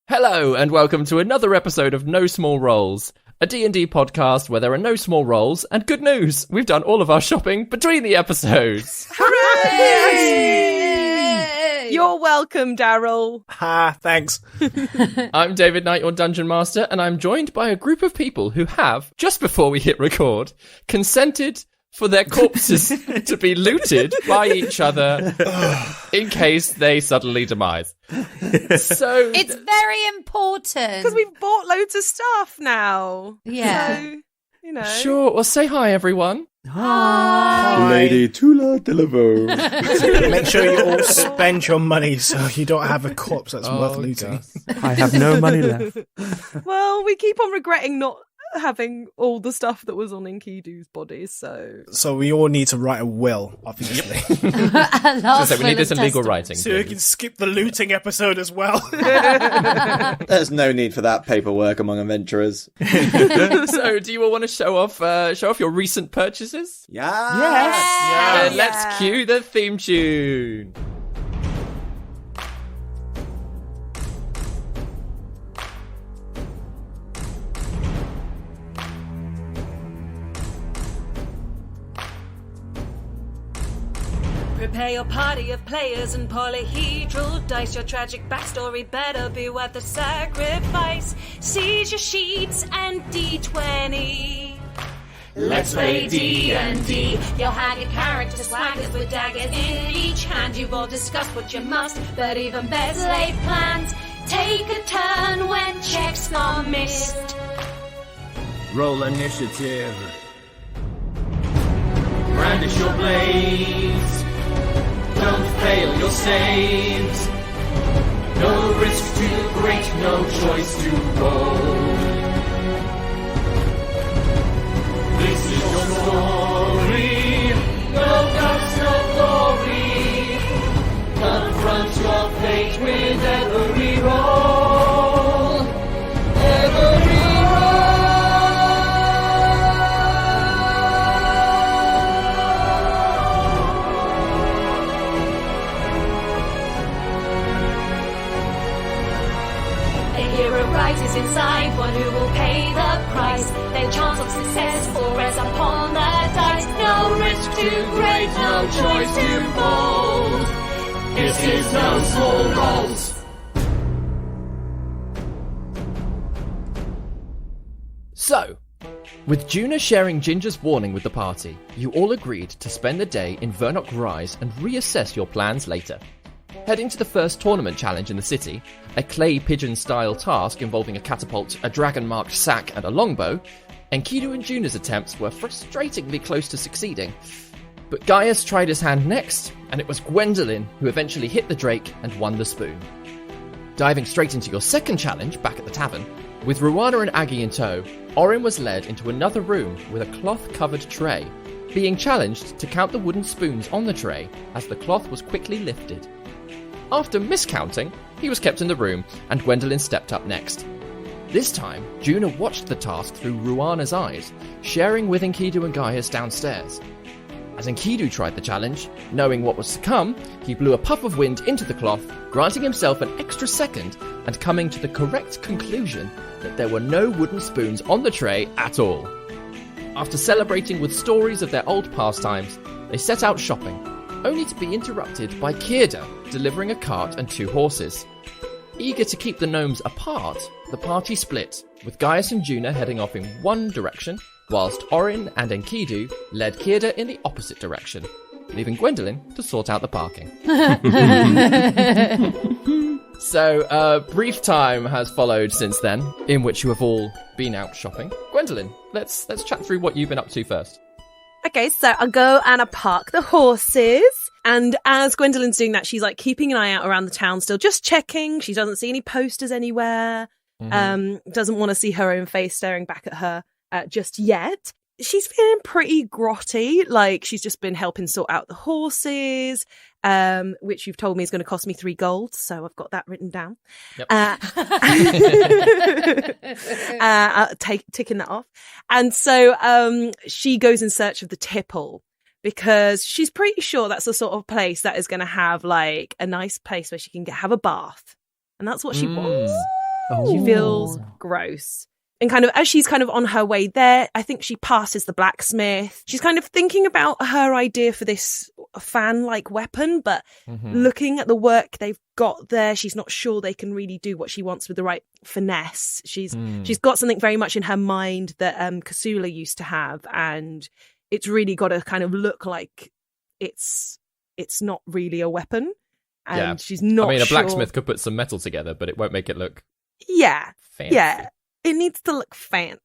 Hello and welcome to another episode of No Small Roles, a D&D podcast where there are no small roles, and good news, we've done all of our shopping between the episodes. Hooray! You're welcome, Daryl. Ha, thanks. I'm David Knight, your Dungeon Master, and I'm joined by a group of people who have, just before we hit record, consented for their corpses to be looted by each other in case they suddenly demise. So it's very important. Because we've bought loads of stuff now. Yeah. So, you know. Sure, well say hi everyone. Hi. Lady Tula Delaveau. Make sure you all spend your money so you don't have a corpse that's worth looting. I have no money left. Well, we keep on regretting not having all the stuff that was on Enkidu's body, so we all need to write a will, obviously. We need this in legal writing. So we can skip the looting episode as well. There's no need for that paperwork among adventurers. So, do you all want to show off your recent purchases? Yes. Let's cue the theme tune. Prepare your party of players and polyhedral dice. Your tragic backstory better be worth the sacrifice. Seize your sheets and D20. Let's play D&D. You'll have your characters swaggers with daggers in each hand. You've all discussed what you must, but even better laid plans. Take a turn when checks are missed. Roll initiative. Brandish your blades. Don't fail your saves. No risk too great, no choice to roll. This is your story. No guts, no glory. Confront your fate with every roll. Every is inside, one who will pay the price. Their chance of success will rest upon the dice. No risk too great, no choice too bold. This is No Small Roles. So, with Juna sharing Ginger's warning with the party, you all agreed to spend the day in Vernock Rise and reassess your plans later. Heading to the first tournament challenge in the city, a clay pigeon-style task involving a catapult, a dragon-marked sack, and a longbow, Enkidu and Juna's attempts were frustratingly close to succeeding. But Gaius tried his hand next, and it was Gwendolyn who eventually hit the drake and won the spoon. Diving straight into your second challenge, back at the tavern, with Ruana and Aggie in tow, Orin was led into another room with a cloth-covered tray, being challenged to count the wooden spoons on the tray as the cloth was quickly lifted. After miscounting, he was kept in the room, and Gwendolyn stepped up next. This time, Juna watched the task through Ruana's eyes, sharing with Enkidu and Gaius downstairs. As Enkidu tried the challenge, knowing what was to come, he blew a puff of wind into the cloth, granting himself an extra second and coming to the correct conclusion that there were no wooden spoons on the tray at all. After celebrating with stories of their old pastimes, they set out shopping, only to be interrupted by Kierda delivering a cart and 2 horses. Eager to keep the gnomes apart, the party split, with Gaius and Juna heading off in one direction, whilst Orin and Enkidu led Kierda in the opposite direction, leaving Gwendolyn to sort out the parking. So, brief time has followed since then, in which you have all been out shopping. Gwendolyn, let's chat through what you've been up to first. Okay, so I go and I park the horses. And as Gwendolyn's doing that, she's like keeping an eye out around the town still, just checking. She doesn't see any posters anywhere. Doesn't want to see her own face staring back at her just yet. She's feeling pretty grotty. Like she's just been helping sort out the horses, which you've told me is going to cost me 3 gold. So I've got that written down. Yep. Ticking that off. And so she goes in search of the tipple, because she's pretty sure that's the sort of place that is going to have like a nice place where she can have a bath. And that's what she wants. She feels gross. And kind of as she's kind of on her way there, I think she passes the blacksmith. She's kind of thinking about her idea for this fan-like weapon, but looking at the work they've got there, she's not sure they can really do what she wants with the right finesse. She's got something very much in her mind that Kasula used to have, and it's really got to kind of look like it's not really a weapon. And she's not. I mean, a blacksmith could put some metal together, but it won't make it look fancy. Yeah. It needs to look fancy.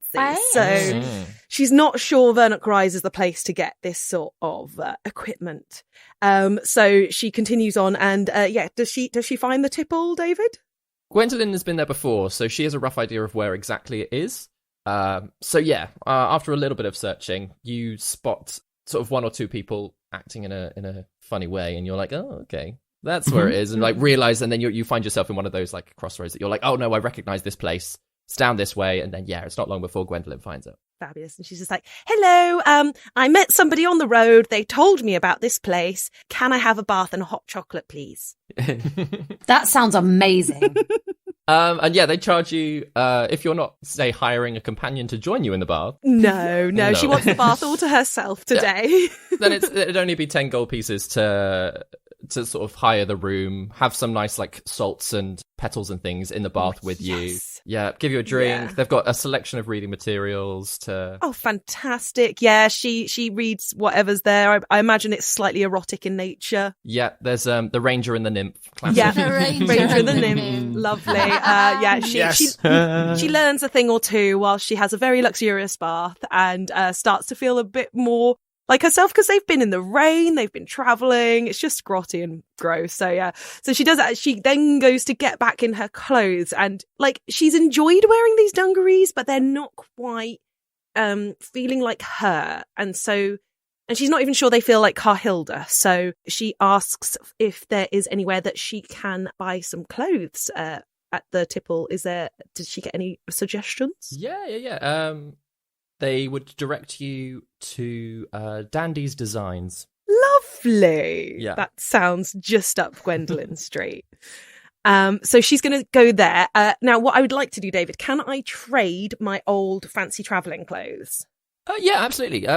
So she's not sure Vernok Rise is the place to get this sort of equipment. So she continues on and does she find the tipple, David? Gwendolyn has been there before, so she has a rough idea of where exactly it is. After a little bit of searching, you spot sort of one or two people acting in a funny way, and you're like, oh, okay. That's where it is, and like realize, and then you find yourself in one of those like crossroads that you're like, oh no, I recognize this place. It's down this way, and then it's not long before Gwendolyn finds it. Fabulous. And she's just like, hello, I met somebody on the road. They told me about this place. Can I have a bath and a hot chocolate, please? That sounds amazing. And they charge you if you're not, say, hiring a companion to join you in the bath. No, she wants the bath all to herself today. Then it'd only be 10 gold pieces to sort of hire the room, have some nice like salts and petals and things in the bath with you. Yeah, give you a drink. Yeah. They've got a selection of reading materials to... Oh, fantastic. Yeah, she reads whatever's there. I imagine it's slightly erotic in nature. Yeah, there's the Ranger and the Nymph. Classic. Yeah, the Ranger and the Nymph. Lovely. She learns a thing or two while she has a very luxurious bath and starts to feel a bit more like herself because they've been in the rain, they've been traveling. It's just grotty and gross. So she does that. She then goes to get back in her clothes and like she's enjoyed wearing these dungarees, but they're not quite feeling like her. And she's not even sure they feel like Carhilda. So she asks if there is anywhere that she can buy some clothes at the tipple. Did she get any suggestions? Yeah. They would direct you to Dandy's Designs. Lovely. Yeah. That sounds just up Gwendolyn Street. So she's going to go there. Now, what I would like to do, David, can I trade my old fancy travelling clothes? Yeah, absolutely.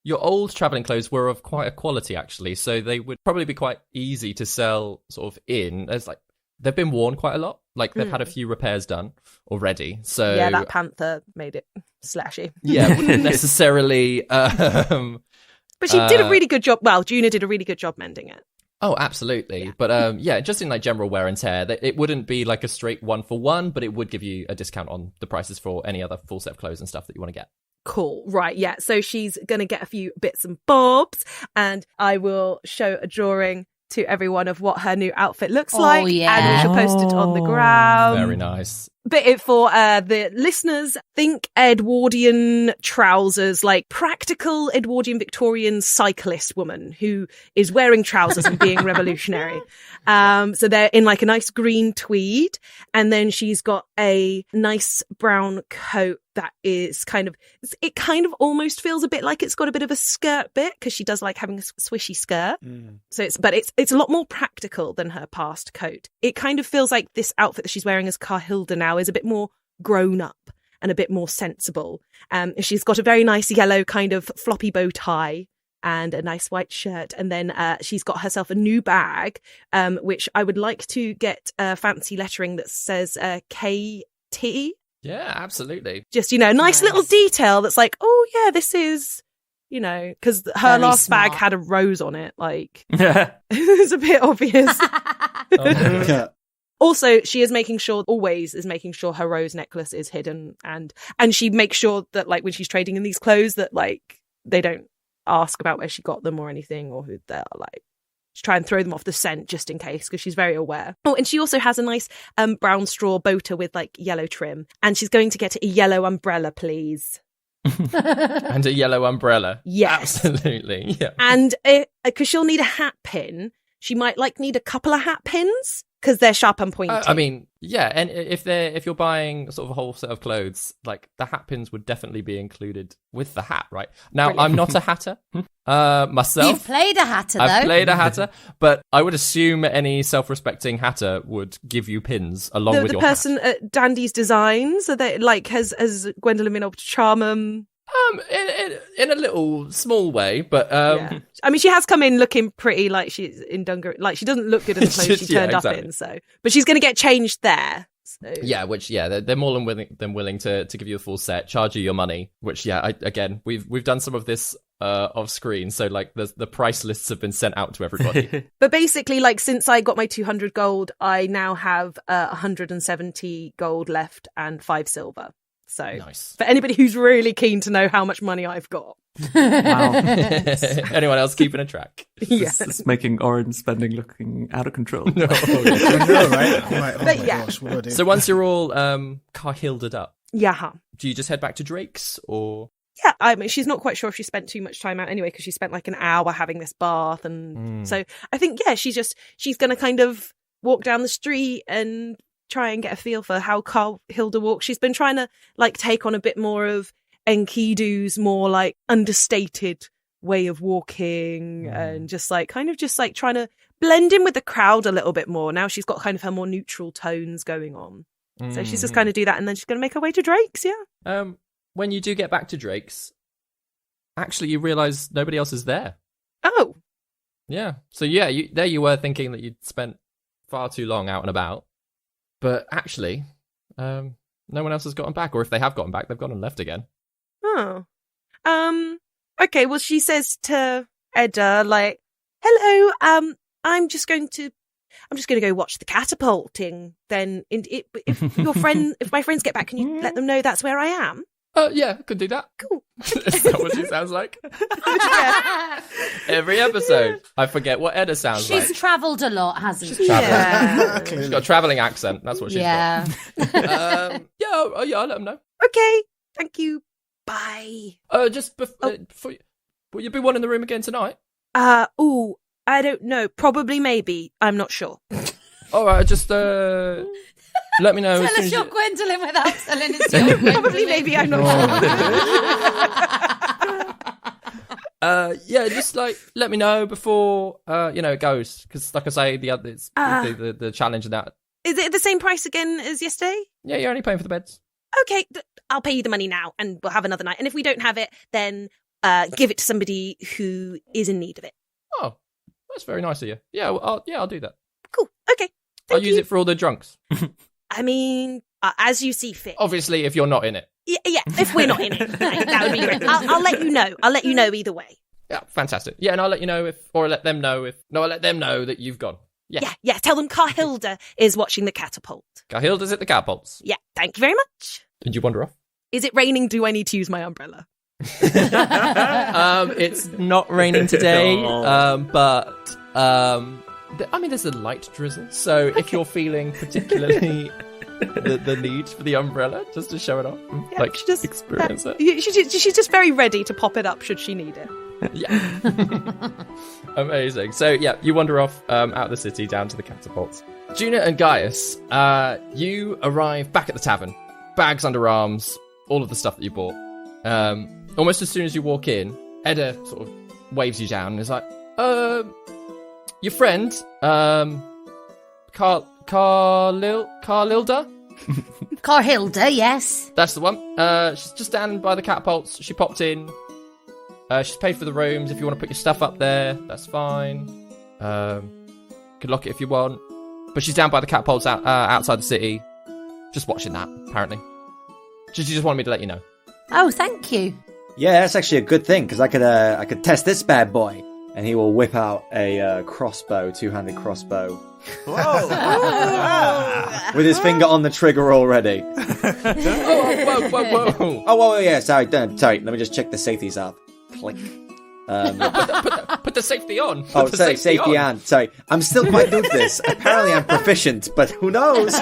Your old travelling clothes were of quite a quality, actually. So they would probably be quite easy to sell sort of in. As like they've been worn quite a lot. Like they've had a few repairs done already. So yeah, that panther made it slashy. Yeah, wouldn't necessarily. But she did a really good job. Well, Juna did a really good job mending it. Oh, absolutely. Yeah. But just in like general wear and tear, it wouldn't be like a straight 1-for-1, but it would give you a discount on the prices for any other full set of clothes and stuff that you want to get. Cool. Right. Yeah. So she's going to get a few bits and bobs, and I will show a drawing to everyone of what her new outfit looks like. Yeah. And we shall post it on the ground. Very nice. But for the listeners, think Edwardian trousers, like practical Edwardian Victorian cyclist woman who is wearing trousers and being revolutionary. So they're in like a nice green tweed, and then she's got a nice brown coat that is it kind of almost feels a bit like it's got a bit of a skirt bit because she does like having a swishy skirt. So it's a lot more practical than her past coat. It kind of feels like this outfit that she's wearing as Carhilda now is a bit more grown up and a bit more sensible. She's got a very nice yellow kind of floppy bow tie and a nice white shirt. And then she's got herself a new bag, which I would like to get fancy lettering that says KT. Yeah, absolutely. Just, nice little detail that's like, oh yeah, this is, because her very last smart. bag had a rose on it. Like, it's a bit obvious. Yeah. Also, she is always making sure her rose necklace is hidden, and she makes sure that like when she's trading in these clothes that like they don't ask about where she got them or anything or who they're like. To try and throw them off the scent just in case, because she's very aware. Oh, and she also has a nice brown straw boater with like yellow trim, and she's going to get a yellow umbrella, please. And a yellow umbrella. Yes. Absolutely. Yeah. And because she'll need a hat pin, she might like need a couple of hat pins because they're sharp and pointy. I mean, yeah, and if you're buying sort of a whole set of clothes, like the hat pins would definitely be included with the hat, right? Now, I'm not a hatter myself. You've played a hatter, though. I've played a hatter, but I would assume any self-respecting hatter would give you pins along with the your person hat. at Dandy's Designs, are they, like, has Gwendolyn been able to charm them? In a little small way, but Yeah. I mean, she has come in looking pretty, like she's in dungaree. Like, she doesn't look good in the clothes she turned up in. So, but she's going to get changed there. So. Yeah, they're more than willing to give you a full set, charge you your money. Which again, we've done some of this off screen, so like the price lists have been sent out to everybody. But basically, like, since I got my 200 gold, I now have 170 gold left and 5 silver. So, nice. For anybody who's really keen to know how much money I've got. Wow. Anyone else keeping a track? Yes. It's making Oren's spending looking out of control. No. I know, right? I'm like, oh But my yeah. gosh, what do I do? So once you're all Carhilded up, Yeah. do you just head back to Drake's or? Yeah, I mean, she's not quite sure if she spent too much time out anyway, because she spent like an hour having this bath. And so I think, yeah, she's going to kind of walk down the street and try and get a feel for how Carhilda walks. She's been trying to like take on a bit more of Enkidu's more like understated way of walking and just like trying to blend in with the crowd a little bit more. Now she's got kind of her more neutral tones going on. So she's just kind of do that, and then she's going to make her way to Drake's, yeah. When you do get back to Drake's, actually you realise nobody else is there. Oh. Yeah. So yeah, there you were thinking that you'd spent far too long out and about. But actually, no one else has gotten back, or if they have gotten back, they've gone and left again. Oh. Okay, well, she says to Edda, like, hello, I'm just going to go watch the catapulting. Then if my friends get back, can you let them know that's where I am? Yeah, could do that. Cool. Is that what she sounds like? Every episode, I forget what Edda sounds like. She's travelled a lot, hasn't she? Yeah. She's got a travelling accent. That's what she's Yeah. got. Yeah, I'll let them know. Okay, thank you. Bye. Just before, will you be one in the room again tonight? I don't know. Probably, maybe. I'm not sure. All right, just let me know. Tell us you're Gwendolyn without telling us you're Gwendolyn. Probably, maybe. I'm not sure. Yeah, just like let me know before it goes, because like I say, the challenge and that. Is it the same price again as yesterday? Yeah, you're only paying for the beds. Okay, I'll pay you the money now, and we'll have another night. And if we don't have it, then give it to somebody who is in need of it. Oh, that's very nice of you. Yeah, I'll do that. Cool. Okay. I'll use it for all the drunks. I mean, as you see fit. Obviously, if you're not in it. Yeah, if we're not in it, that would be great. I'll let you know. I'll let you know either way. Yeah, fantastic. Yeah, and I'll let you know I'll let them know that you've gone. Yeah. Tell them Carhilda is watching the catapult. Carhilda's at the catapults. Yeah, thank you very much. Did you wander off? Is it raining? Do I need to use my umbrella? It's not raining today, but there's a light drizzle. So if you're feeling particularly the need for the umbrella, just to show it off, Yeah, experience it. She's just very ready to pop it up should she need it. Yeah. Amazing. So yeah, you wander off out of the city down to the catapults. Juna and Gaius, you arrive back at the tavern, bags under arms, all of the stuff that you bought. Almost as soon as you walk in, Edda sort of waves you down and is like, your friend, Carhilda? Carhilda, yes. That's the one. She's just down by the catapults. She popped in. She's paid for the rooms. If you want to put your stuff up there, that's fine. Could lock it if you want. But she's down by the catapults outside the city. Just watching that, apparently. She just wanted me to let you know. Oh, thank you. Yeah, that's actually a good thing, because I could test this bad boy. And he will whip out a crossbow, two-handed crossbow. Whoa! With his finger on the trigger already. Whoa. Oh, yeah, sorry, let me just check the safeties up. Click. Put the safety on. Oh, sorry, safety on. Sorry, I'm still quite new to this. Apparently I'm proficient, but who knows?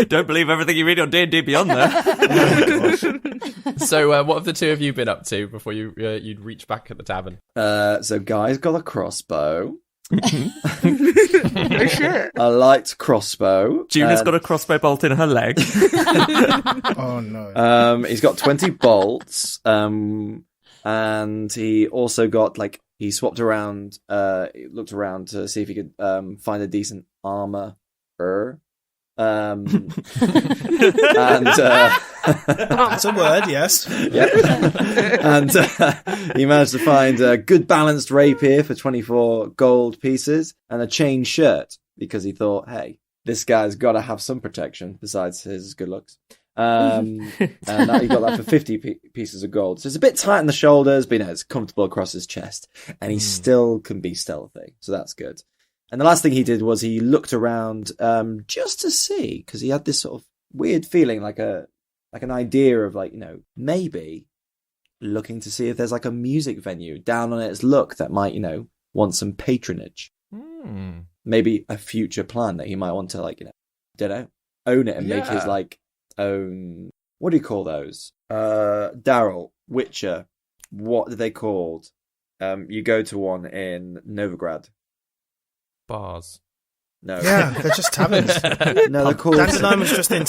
Don't believe everything you read on D&D Beyond there. So, what have the two of you been up to before you'd reach back at the tavern? So Guy's got a crossbow. Oh shit! A light crossbow. Juna's got a crossbow bolt in her leg. Oh no. He's got 20 bolts. And he also got he swapped around. He looked around to see if he could find a decent armor. And That's a word, yes. yeah. And he managed to find a good balanced rapier for 24 gold pieces and a chain shirt because he thought, hey, this guy's got to have some protection besides his good looks. And he got that for 50 pieces of gold. So it's a bit tight in the shoulders, but it's comfortable across his chest, and he still can be stealthy. So that's good. And the last thing he did was he looked around just to see, because he had this sort of weird feeling, like an idea of maybe looking to see if there's a music venue down on its luck that might want some patronage. Maybe a future plan that he might want to don't know, own it and make his own. What do you call those? Daryl, Witcher. What are they called? You go to one in Novigrad. Bars. No. Yeah, they're just taverns. No, they're called. Dandelion was just in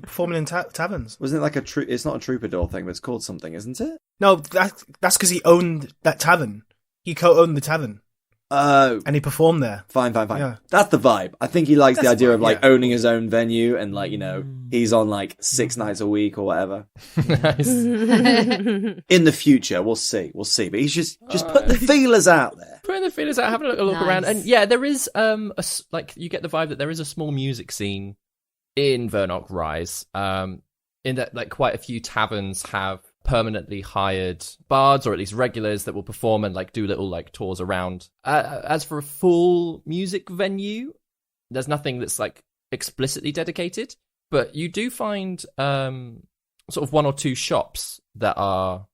performing in taverns. Wasn't it it's not a troubadour thing, but it's called something, isn't it? No, that's because he owned that tavern. He co-owned the tavern. Oh. And he performed there. Fine. Yeah. That's the vibe. I think he likes That's the idea the of vibe, yeah. owning his own venue and he's on 6 nights a week or whatever. Nice. In the future, we'll see. But he's just put the feelers out there. Putting the feelers out, having a look around, and yeah, there is you get the vibe that there is a small music scene in Vernok Rise. In that quite a few taverns have permanently hired bards, or at least regulars, that will perform and do little tours around. As for a full music venue, there's nothing that's explicitly dedicated, but you do find sort of one or two shops that are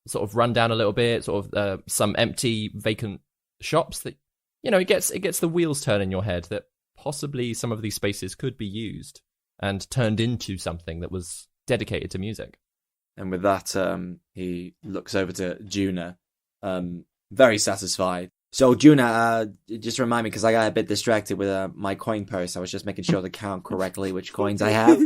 sort of run down a little bit, sort of some empty, vacant shops that it gets the wheels turning in your head that possibly some of these spaces could be used and turned into something that was dedicated to music. And with that, he looks over to Juna, very satisfied. So, Juna, just remind me, because I got a bit distracted with my coin purse. I was just making sure to count correctly which coins I have.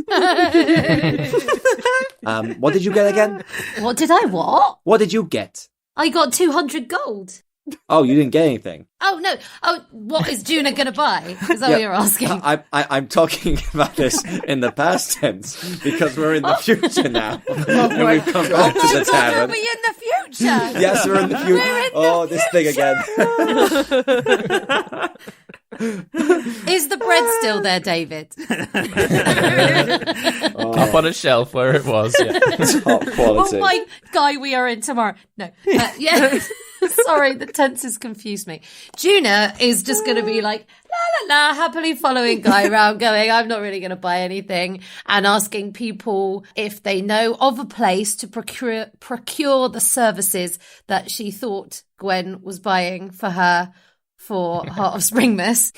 What did you get again? What did I what? What did you get? I got 200 gold. Oh, you didn't get anything. Oh, no. Oh, what is Juna going to buy? Is that what you're asking? I'm talking about this in the past tense because we're in the future now. And we've come back to the tavern. Are we in the future? Yes, we're in the future. This thing again. Is the bread still there, David? Up on a shelf where it was. Yeah. Top quality. Oh my Guy, we are in tomorrow. No. Yeah. Sorry, the tenses confused me. Juna is just going to be la la la, happily following Guy around going, I'm not really going to buy anything, and asking people if they know of a place to procure the services that she thought Gwen was buying for her for Heart of Springmas.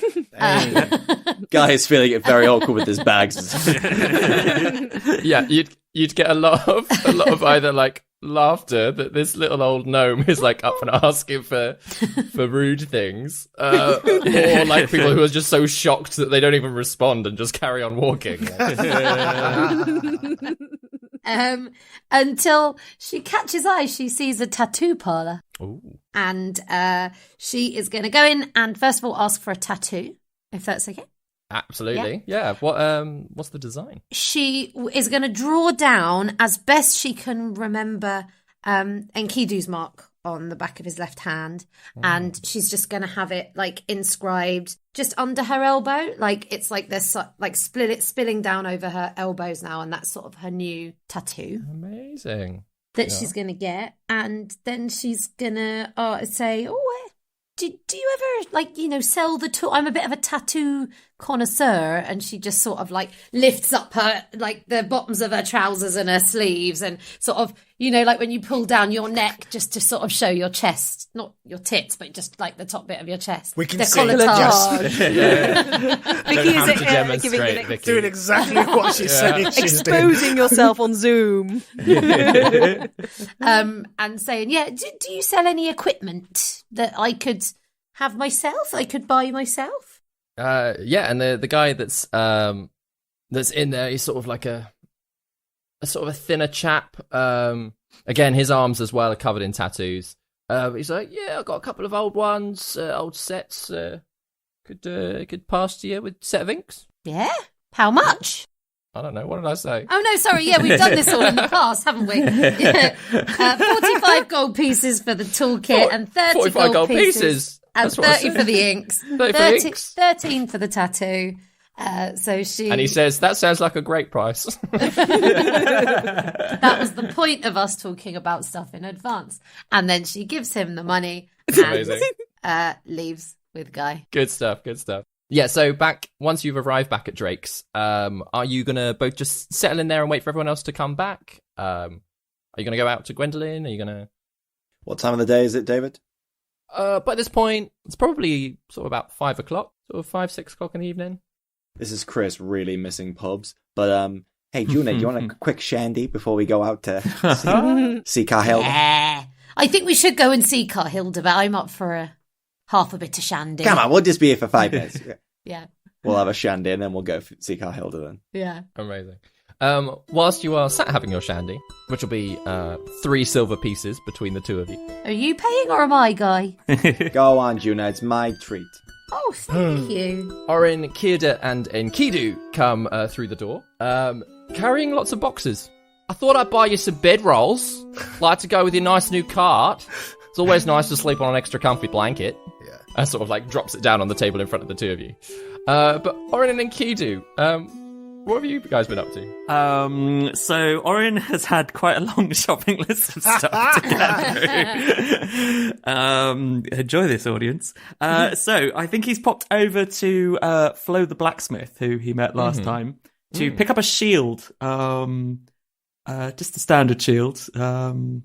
Guy is feeling it very awkward with his bags. Yeah, you'd get a lot of either laughter that this little old gnome is up and asking for rude things, or people who are just so shocked that they don't even respond and just carry on walking. Until she catches eye, she sees a tattoo parlor. Ooh. And she is going to go in and first of all ask for a tattoo, if that's okay. Absolutely. Yeah. What's the design? She is going to draw down as best she can remember Enkidu's mark on the back of his left hand, and she's just going to have it inscribed just under her elbow, it's there's spilling down over her elbows now, and that's sort of her new tattoo. Amazing. That she's going to get, and then she's going to say, do you ever, sell the tool? I'm a bit of a tattoo connoisseur. And she just sort of lifts up her, the bottoms of her trousers and her sleeves and sort of, You know, like when you pull down your neck just to sort of show your chest, not your tits, but just like the top bit of your chest. We can see Décolletage. Vicky is have to giving demonstrate, it, Vicky. doing exactly what she's saying she's doing. exposing yourself on Zoom. And saying, yeah, do you sell any equipment that I could have myself? I could buy myself? Yeah, and the guy that's in there, he's sort of like a sort of a thinner chap. Again, his arms as well are covered in tattoos. He's like, yeah, I've got a couple of old ones, old sets. Could pass to you with a set of inks. Yeah? How much? I don't know. What did I say? Oh, no, sorry. Yeah, we've done this all in the past, haven't we? 45 gold pieces for the toolkit and 30 45 gold pieces. And That's what I 30 said. for the inks. 30 for the inks. 13 for the tattoo. So she... And he says, that sounds like a great price. That was the point of us talking about stuff in advance. And then she gives him the money Amazing. and leaves with Guy. Good stuff. Yeah, so once you've arrived back at Drake's, are you going to both just settle in there and wait for everyone else to come back? Are you going to go out to Gwendolyn? Are you going to... What time of the day is it, David? By this point, it's probably sort of about 5 o'clock, sort of 5, 6 o'clock in the evening. This is Chris really missing pubs. But, hey, Juna, do you want a quick shandy before we go out to see Carhill? Yeah. I think we should go and see Carhilda, but I'm up for half a bit of shandy. Come on, we'll just be here for 5 minutes. Yeah. We'll have a shandy and then we'll go see Carhilda then. Yeah. Amazing. Whilst you are sat having your shandy, which will be 3 silver pieces between the two of you. Are you paying or am I, Guy? Go on, Juna, it's my treat. Oh, thank you. Orin, Kirda, and Enkidu come through the door, carrying lots of boxes. I thought I'd buy you some bedrolls. Like to go with your nice new cart. It's always nice to sleep on an extra comfy blanket. Yeah. And sort of like drops it down on the table in front of the two of you. But Orin and Enkidu, what have you guys been up to? So Orin has had quite a long shopping list of stuff to get through. Enjoy this, audience. So I think he's popped over to Flo the blacksmith, who he met last time, to pick up a shield. Just a standard shield. And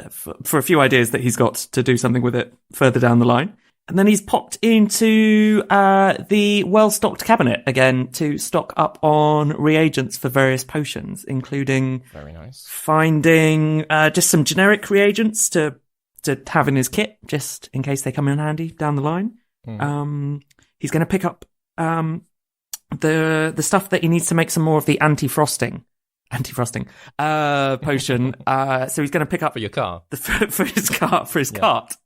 for a few ideas that he's got to do something with it further down the line. And then he's popped into the well-stocked cabinet again to stock up on reagents for various potions, including Very nice. finding just some generic reagents to have in his kit, just in case they come in handy down the line. He's going to pick up the stuff that he needs to make some more of the anti-frosting potion. So he's going to pick up For your car. for his cart.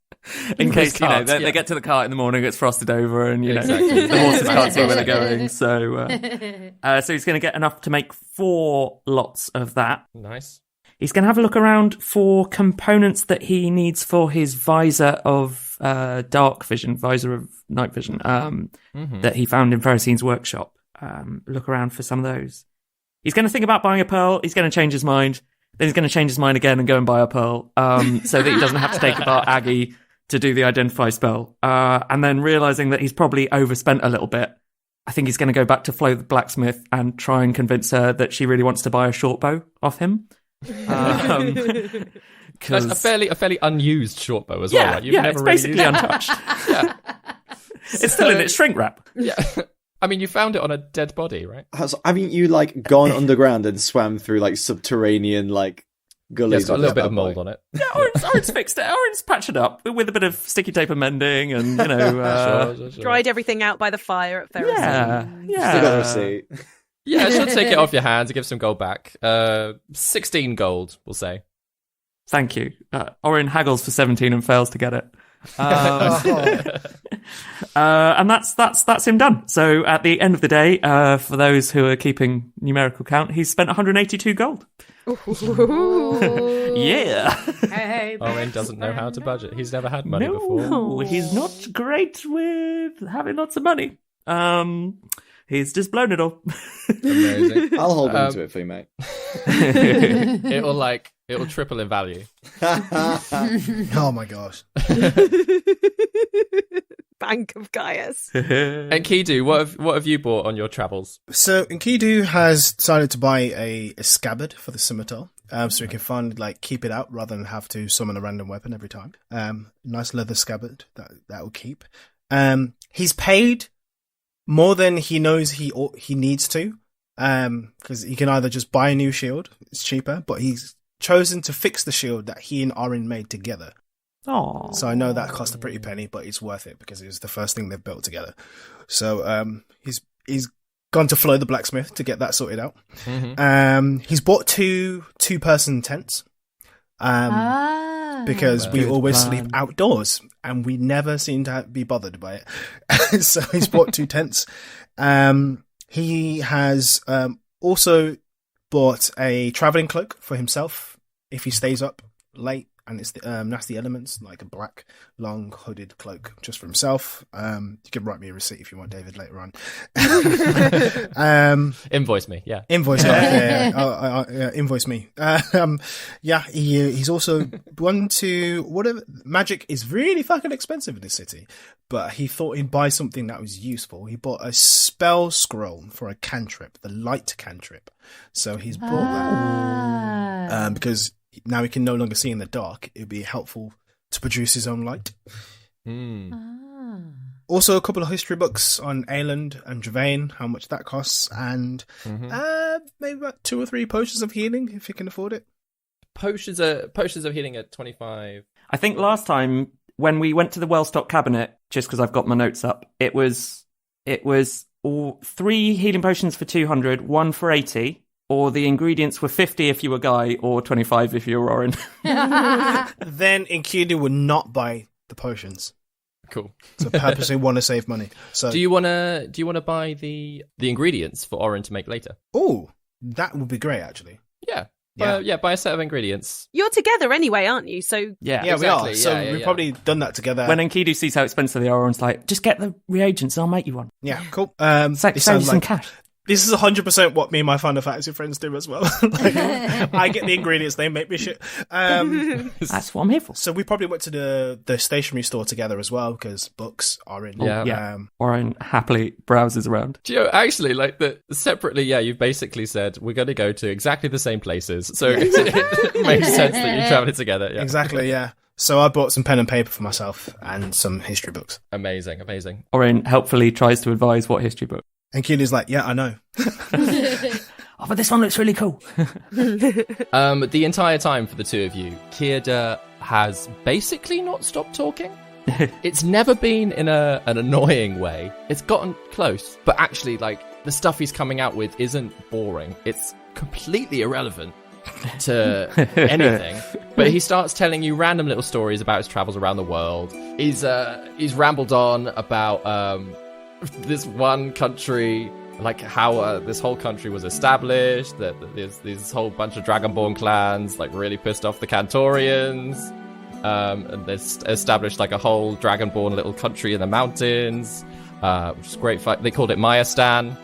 In case they get to the cart in the morning, it's frosted over, and Exactly. the horses can't see where they're going. So he's going to get enough to make 4 lots of that. Nice. He's going to have a look around for components that he needs for his visor of dark vision, visor of night vision, that he found in Ferrocine's workshop. Look around for some of those. He's going to think about buying a pearl. He's going to change his mind. Then he's going to change his mind again and go and buy a pearl, so that he doesn't have to take apart Aggie to do the identify spell. And then realizing that he's probably overspent a little bit, I think he's going to go back to Flo the blacksmith and try and convince her that she really wants to buy a short bow off him. That's a fairly unused short bow as well. Right? You've never it's really basically used it. untouched. It's still in its shrink wrap. Yeah. I mean, you found it on a dead body, right? Haven't you gone underground and swam through subterranean Yeah, gullies? it's got a little with bit that of mold boy? on it. Yeah, Orin's fixed it. Orin's patched it up with a bit of sticky tape and mending, and Sure. Dried everything out by the fire at Ferrocine. Still got the receipt. Yeah, she'll take it off your hands and give some gold back. 16 gold, we'll say. Thank you. Orin haggles for 17 and fails to get it. And that's him done. So at the end of the day, for those who are keeping numerical count, he's spent 182 gold. Yeah. Hey, Orin doesn't know how to budget. He's never had money before. No, he's not great with having lots of money. He's just blown it all. Amazing. I'll hold on to it for you, mate. It'll triple in value. Oh my gosh. Bank of Gaius. And Kidu, what have you bought on your travels? So Enkidu has decided to buy a scabbard for the scimitar. So he can keep it out rather than have to summon a random weapon every time. Nice leather scabbard that will keep. He's paid more than he knows he needs to, because he can either just buy a new shield, it's cheaper, but he's chosen to fix the shield that he and Orin made together. Oh, So I know that cost a pretty penny, but it's worth it because it was the first thing they've built together. So he's gone to Flo the blacksmith to get that sorted out. He's bought two person tents. Because we always sleep outdoors and we never seem to be bothered by it. So he's bought 2 tents. He has also bought a traveling cloak for himself if he stays up late and it's the nasty elements, like a black, long hooded cloak just for himself. You can write me a receipt if you want, David, later on. Invoice me, yeah. Invoice, invoice me. He's also gone to whatever. Magic is really fucking expensive in this city, but he thought he'd buy something that was useful. He bought a spell scroll for a cantrip, the light cantrip. So he's bought that because now he can no longer see in the dark. It'd be helpful to produce his own light. Also, a couple of history books on Aeland and Dravane, how much that costs, and maybe about 2 or 3 potions of healing if you can afford it. Potions of healing at 25. I think last time when we went to the well-stocked cabinet, just because I've got my notes up, it was all 3 healing potions for 200, 1 for 80. Or the ingredients were 50 if you were Guy, or 25 if you were Orin. Then Enkidu would not buy the potions. Cool. So purposely want to save money. So Do you wanna buy the ingredients for Orin to make later? Oh, that would be great, actually. Yeah. Yeah. Buy a set of ingredients. You're together anyway, aren't you? So Yeah. Yeah, exactly. we are. So Yeah, we've probably done that together. When Enkidu sees how expensive they are, Orin's like, just get the reagents and I'll make you one. Yeah, cool. Save This you sounds some like cash. this is 100% what me and my Final Fantasy friends do as well. I get the ingredients, they make me shit. That's what I'm here for. So we probably went to the stationery store together as well because books are in. Yeah. Yeah. Orin happily browses around. Do you know, actually, separately, you've basically said we're going to go to exactly the same places, so it makes sense that you're traveling together. Yeah. Exactly, yeah. So I bought some pen and paper for myself and some history books. Amazing. Orin helpfully tries to advise what history book. And Kidu's like, yeah, I know. Oh, but this one looks really cool. The entire time for the two of you, Kierda has basically not stopped talking. It's never been in an annoying way. It's gotten close, but actually, the stuff he's coming out with isn't boring. It's completely irrelevant to anything. But he starts telling you random little stories about his travels around the world. He's rambled on about this one country, how this whole country was established, that there's this whole bunch of Dragonborn clans really pissed off the Cantorians, and they established a whole Dragonborn little country in the mountains, which is great. They called it Mayastan.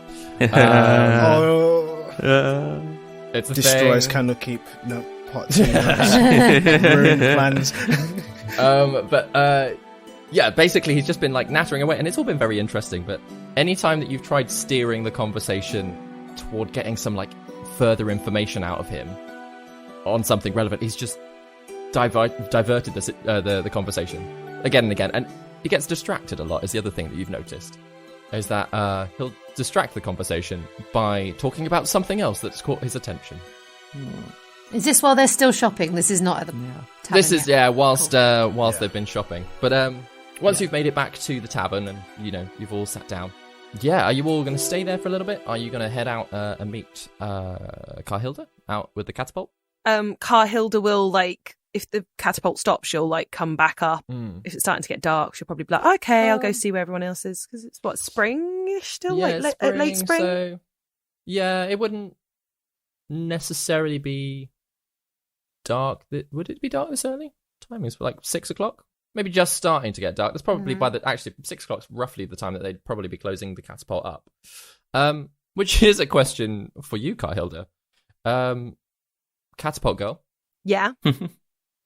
It's a Destroys thing. Candlekeep. No, part 2. Ruined plans. Yeah, basically he's just been nattering away, and it's all been very interesting, but anytime that you've tried steering the conversation toward getting some further information out of him on something relevant, he's just diverted the conversation again and again, and he gets distracted a lot, is the other thing that you've noticed, is that he'll distract the conversation by talking about something else that's caught his attention. Is this while they're still shopping? This is not at the tavern This is yet. whilst they've been shopping. But once you've made it back to the tavern and you've all sat down, are you all going to stay there for a little bit? Are you going to head out and meet Carhilda out with the catapult? Carhilda will if the catapult stops, she'll come back up. If it's starting to get dark, she'll probably be like, okay, I'll go see where everyone else is, because it's spring-ish still, late spring. So, it wouldn't necessarily be dark. Would it be dark this early? Time is 6 o'clock. Maybe just starting to get dark. That's probably actually 6 o'clock's roughly the time that they'd probably be closing the catapult up. Which is a question for you, Carhilda. Catapult girl. Yeah.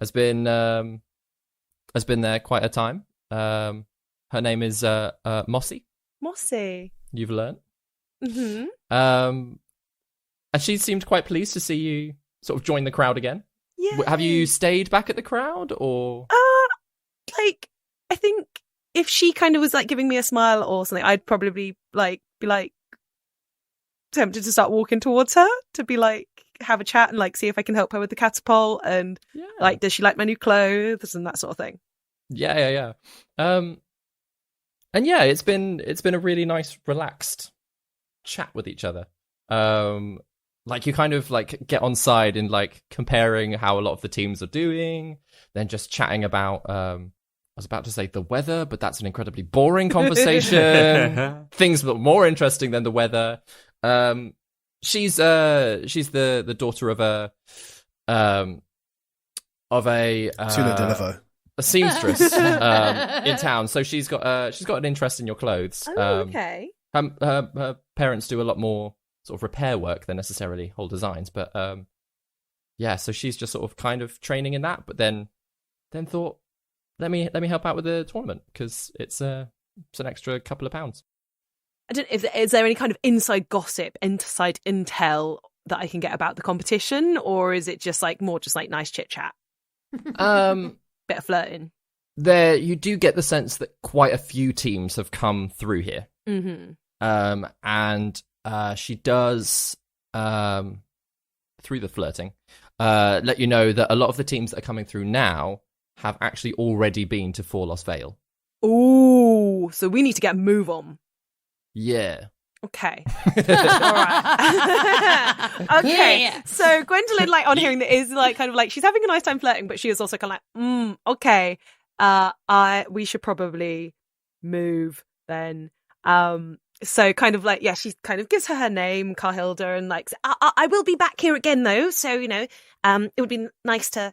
has been there quite a time. Her name is Mossy. Mossy. You've learned. Mm-hmm. And she seemed quite pleased to see you sort of join the crowd again. Yeah. Have you stayed back at the crowd, or? Like, I think if she kind of was like giving me a smile or something, I'd probably like be like tempted to start walking towards her to be like have a chat and like see if I can help her with the catapult and like does she like my new clothes and that sort of thing. Yeah. And yeah, it's been a really nice, relaxed chat with each other. Like you kind of like get on side in like comparing how a lot of the teams are doing, then just chatting about I was about to say the weather, but that's an incredibly boring conversation. Things that are more interesting than the weather. She's the daughter of a Tuna Delivo. a seamstress in town, so she's got an interest in your clothes. Oh, okay. Her parents do a lot more sort of repair work than necessarily whole designs, but yeah, so she's just sort of kind of training in that, but then thought, let me help out with the tournament because it's an extra couple of pounds. I don't. Is there any kind of inside gossip, inside intel that I can get about the competition, or is it just like more just like nice chit chat? Bit of flirting. There, you do get the sense that quite a few teams have come through here. Mm-hmm. And she does, through the flirting, let you know that a lot of the teams that are coming through now have actually already been to Forlos Vale. Ooh, so we need to get a move on. Yeah. Okay. All right. Okay. Yeah. So Gwendolyn, like on hearing that, is like kind of like she's having a nice time flirting, but she is also kind of like, okay, we should probably move then. So kind of like, yeah, she kind of gives her name, Carhilda, and like, I will be back here again though. So, you know, it would be nice to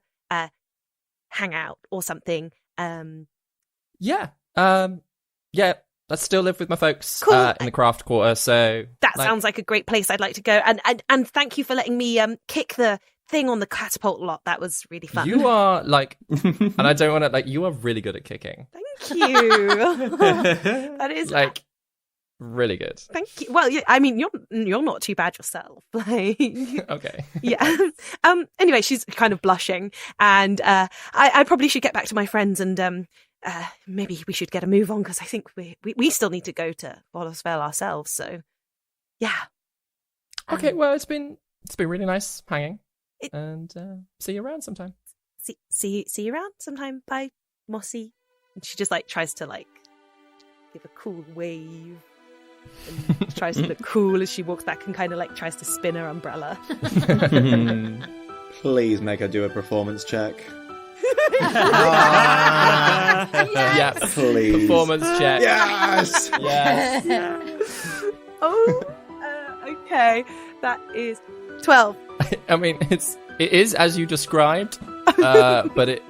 hang out or something. Yeah. Yeah. I still live with my folks Cool. In the craft quarter, so That sounds like a great place. I'd like to go. And thank you for letting me kick the thing on the catapult lot. That was really fun. you are like, and I don't want to like, you are really good at kicking. Thank you. That is Like, really good. Thank you. Well, I mean, you're not too bad yourself. Like, Okay. yeah. Anyway, she's kind of blushing, and I probably should get back to my friends, and maybe we should get a move on because I think we still need to go to Forlos Vale ourselves. So, yeah. Okay. Well, it's been really nice hanging, and see you around sometime. See you around sometime. Bye, Mossy. And she just like tries to like give a cool wave. And tries to look cool as she walks back and kind of like tries to spin her umbrella. Please make her do a performance check. Yeah. Please. Performance check. Yes! Yes. Oh, okay. That is 12. I mean, it is as you described, but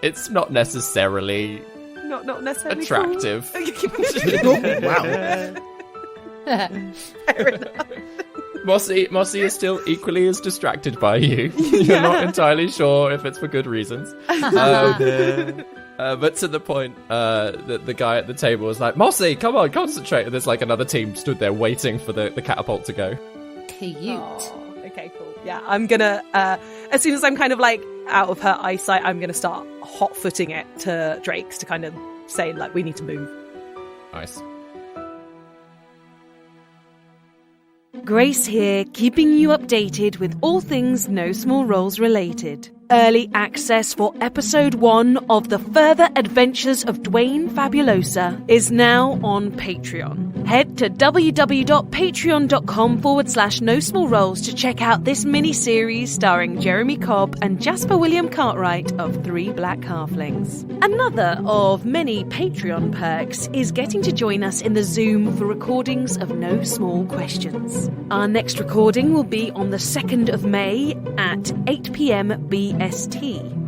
it's not necessarily Not necessarily attractive. Cool. Wow. Fair enough. Mossy is still equally as distracted by you. You're not entirely sure if it's for good reasons. But to the point that the guy at the table was like, Mossy, come on, concentrate. And there's like another team stood there waiting for the catapult to go. Cute. Oh, okay, cool. Yeah, I'm gonna, as soon as I'm kind of like out of her eyesight, I'm gonna start hot-footing it to Drake's to kind of say, like, we need to move. Nice. Grace here, keeping you updated with all things No Small Roles related. Early access for episode 1 of The Further Adventures of Dwayne Fabulosa is now on Patreon. Head to www.patreon.com/No Small Roles to check out this mini-series starring Jeremy Cobb and Jasper William Cartwright of Three Black Halflings. Another of many Patreon perks is getting to join us in the Zoom for recordings of No Small Questions. Our next recording will be on the 2nd of May at 8 p.m. BST.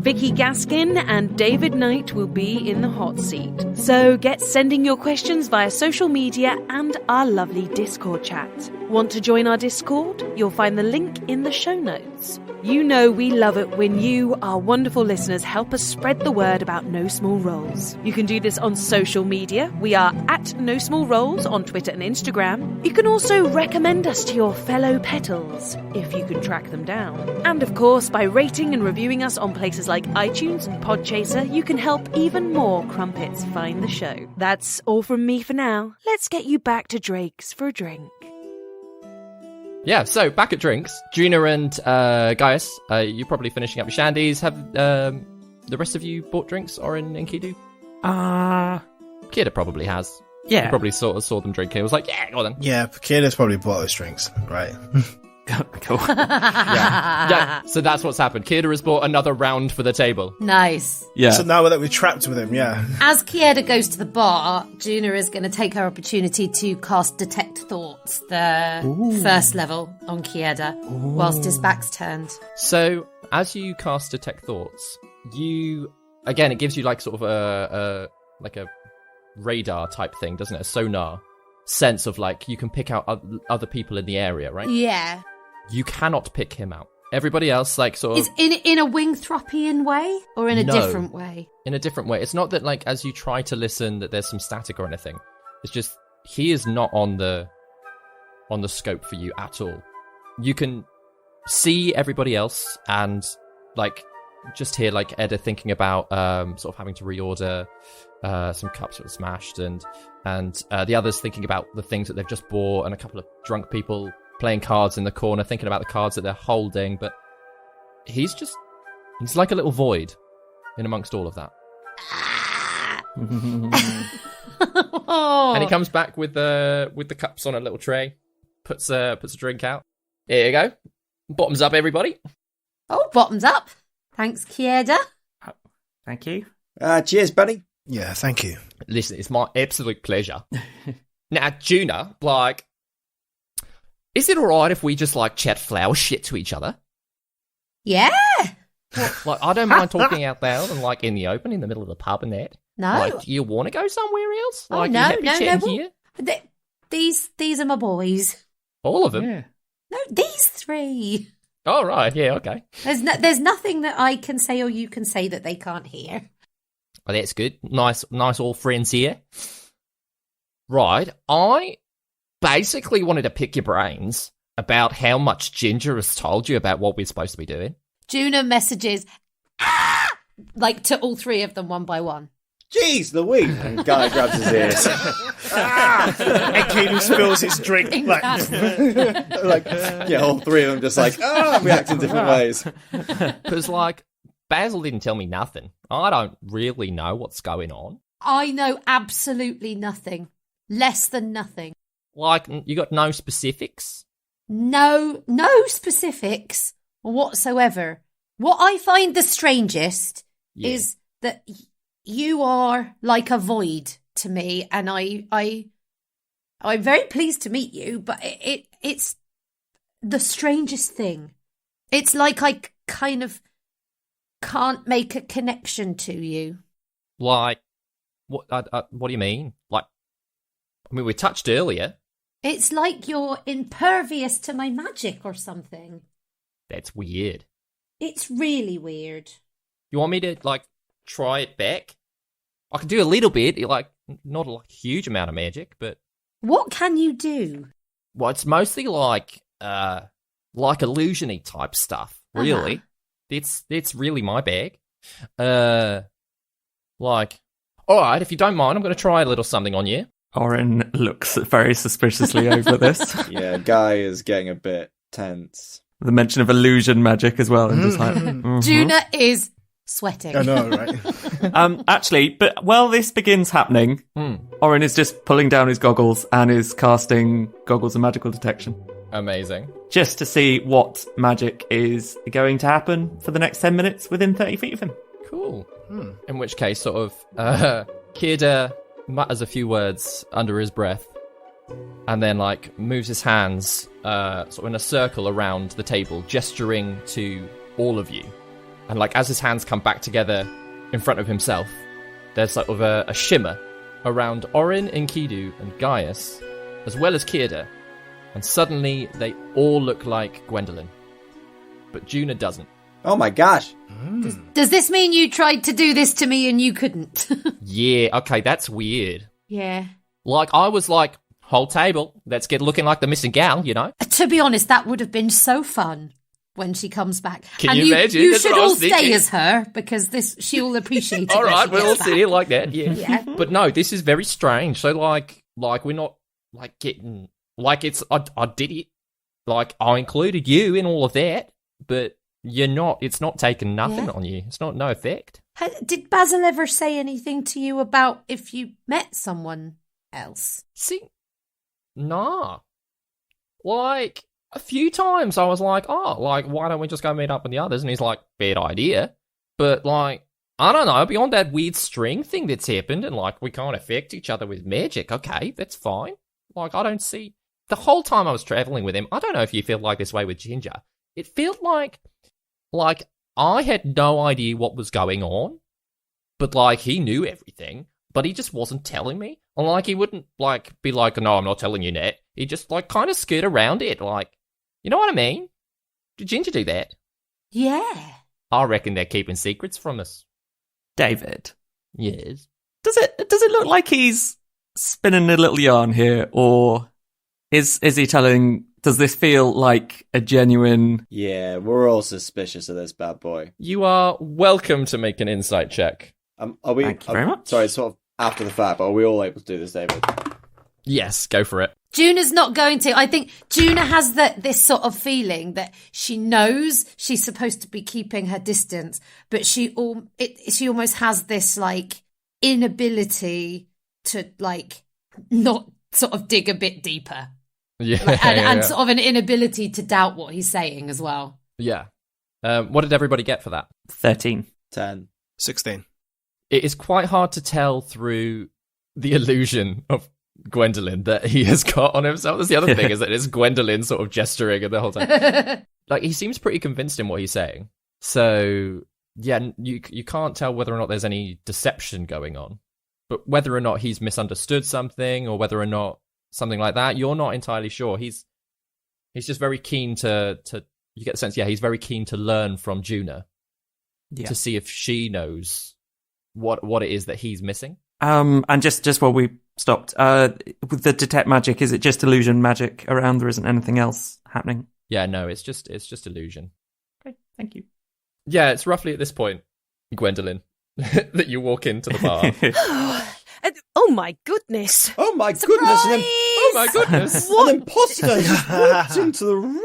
Vicky Gaskin and David Knight will be in the hot seat. So get sending your questions via social media and our lovely Discord chat. Want to join our Discord? You'll find the link in the show notes. rolls. You know we love it when you, our wonderful listeners, help us spread the word about No Small Rolls. You can do this on social media. We are at No Small Rolls on Twitter and Instagram. You can also recommend us to your fellow petals, if you can track them down. And of course, by rating and reviewing us on places like iTunes and Podchaser, you can help even more crumpets find the show. That's all from me for now. Let's get you back to Drake's for a drink. Yeah, so back at drinks, Juna and Gaius, you're probably finishing up your shandies. Have the rest of you bought drinks, Orin and Kidu? Kida probably has. Yeah. He probably sort of saw them drinking. He was like, yeah, go on then. Yeah, Kida's probably bought us drinks. Right. Cool. Yeah, so that's what's happened. Kida has bought another round for the table. Nice. Yeah. So now that we're trapped with him, yeah. As Kieda goes to the bar, Juna is going to take her opportunity to cast Detect Thoughts, the first level on Kieda, whilst his back's turned. So as you cast Detect Thoughts, again, it gives you like sort of a radar type thing, doesn't it? A sonar sense of like you can pick out other people in the area, right? Yeah. You cannot pick him out. Everybody else, like, sort of... Is in a Wingthropian way? Or in a different way? In a different way. It's not that, like, as you try to listen, that there's some static or anything. It's just, he is not on the scope for you at all. You can see everybody else and, like, just hear, like, Edda thinking about sort of having to reorder some cups that were smashed and the others thinking about the things that they've just bought and a couple of drunk people playing cards in the corner, thinking about the cards that they're holding, but he's like a little void in amongst all of that. And he comes back with the cups on a little tray, puts a drink out. Here you go. Bottoms up, everybody. Oh, bottoms up. Thanks, Kieda. Thank you. Cheers, buddy. Yeah, thank you. Listen, it's my absolute pleasure. Now, Juna, like, is it alright if we just, like, chat flower shit to each other? Yeah. Like, I don't mind talking out loud and, like, in the open, in the middle of the pub and that. No. Like, do you want to go somewhere else? Oh, Like, no, you happy no, chatting no. here? These are my boys. All of them? Yeah. No, these three. Oh, right, yeah, okay. There's nothing that I can say or you can say that they can't hear. Well, that's good. Nice all friends here. Right, I basically wanted to pick your brains about how much Ginger has told you about what we're supposed to be doing. Juna messages, like to all three of them one by one. Jeez Louise! And Guy grabs his ears. And Kidu spills his drink. Yeah, all three of them just like, react in different ways. Because, like, Basil didn't tell me nothing. I don't really know what's going on. I know absolutely nothing. Less than nothing. Like, you got no specifics? No specifics whatsoever. What I find the strangest is that you are like a void to me, and I'm very pleased to meet you, but it's the strangest thing. It's like I kind of can't make a connection to you. Like, what do you mean? Like, I mean, we touched earlier. It's like you're impervious to my magic or something. That's weird. It's really weird. You want me to, like, try it back? I can do a little bit, like, not a huge amount of magic, but... What can you do? Well, it's mostly like illusion-y type stuff, really. It's really my bag. Like, alright, if you don't mind, I'm going to try a little something on you. Orin looks very suspiciously over this. Yeah, Guy is getting a bit tense. The mention of illusion magic as well, and just like Juna is sweating. I know, right? Actually, but while this begins happening, Orin is just pulling down his goggles and is casting goggles of magical detection. Amazing. Just to see what magic is going to happen for the next 10 minutes within 30 feet of him. Cool. In which case, sort of, Kida mutters a few words under his breath, and then, like, moves his hands sort of in a circle around the table, gesturing to all of you. And, like, as his hands come back together in front of himself, there's sort of a shimmer around Orin, Enkidu, and Gaius, as well as Kida. And suddenly, they all look like Gwendolyn. but Juna doesn't. Oh my gosh. Does this mean you tried to do this to me and you couldn't? Yeah, okay, that's weird. Yeah. Like, I was like, whole table, let's get looking like the missing gal, you know? To be honest, that would have been so fun when she comes back. Can and you imagine? You That's should what I all was stay thinking. as her because she'll appreciate it. All when right, she we'll all gets sit here back. like that, yeah. Yeah. But no, this is very strange. So, like we're not, like, getting, like, it's, I did it. Like, I included you in all of that, but you're not, it's not taking nothing Yeah. on you. It's not no effect. Did Basil ever say anything to you about if you met someone else? See, nah. Like, a few times I was like, oh, like, why don't we just go meet up with the others? And he's like, bad idea. But, like, I don't know, beyond that weird string thing that's happened, and, like, we can't affect each other with magic, okay, that's fine. Like, I don't see... The whole time I was traveling with him, I don't know if you feel like this way with Ginger, it felt like I had no idea what was going on, but, like, he knew everything, but he just wasn't telling me. And, like, he wouldn't, like, be like, no, I'm not telling you that. He just, like, kind of skirt around it, like, you know what I mean? Did Ginger do that? Yeah. I reckon they're keeping secrets from us. David, Yes. does it look like he's spinning a little yarn here, or is he telling? Does this feel like a genuine? Yeah, we're all suspicious of this bad boy. You are welcome to make an insight check. Are we? Thank you very much. Sorry, sort of after the fact, but are we all able to do this, David? Yes, go for it. Juna's not going to. I think Juna has this sort of feeling that she knows she's supposed to be keeping her distance, but she almost has this like inability to like not sort of dig a bit deeper, Yeah, and sort of an inability to doubt what he's saying as well. yeah. What did everybody get for that? 13. 10. 16. It is quite hard to tell through the illusion of Gwendolyn that he has got on himself. That's the other thing, is that it's Gwendolyn sort of gesturing the whole time. Like, he seems pretty convinced in what he's saying. So, yeah, you can't tell whether or not there's any deception going on. But whether or not he's misunderstood something, or whether or not something like that, you're not entirely sure. He's just very keen to you get the sense, yeah, he's very keen to learn from Juna Yeah. to see if she knows what it is that he's missing. And just while we stopped, with the detect magic, is it just illusion magic around? There isn't anything else happening. Yeah, no, it's just illusion. Okay, thank you. Yeah, it's roughly at this point, Gwendolyn, that you walk into the bar. Oh my goodness. Oh my goodness! Oh my goodness! An imposter just walked into the room.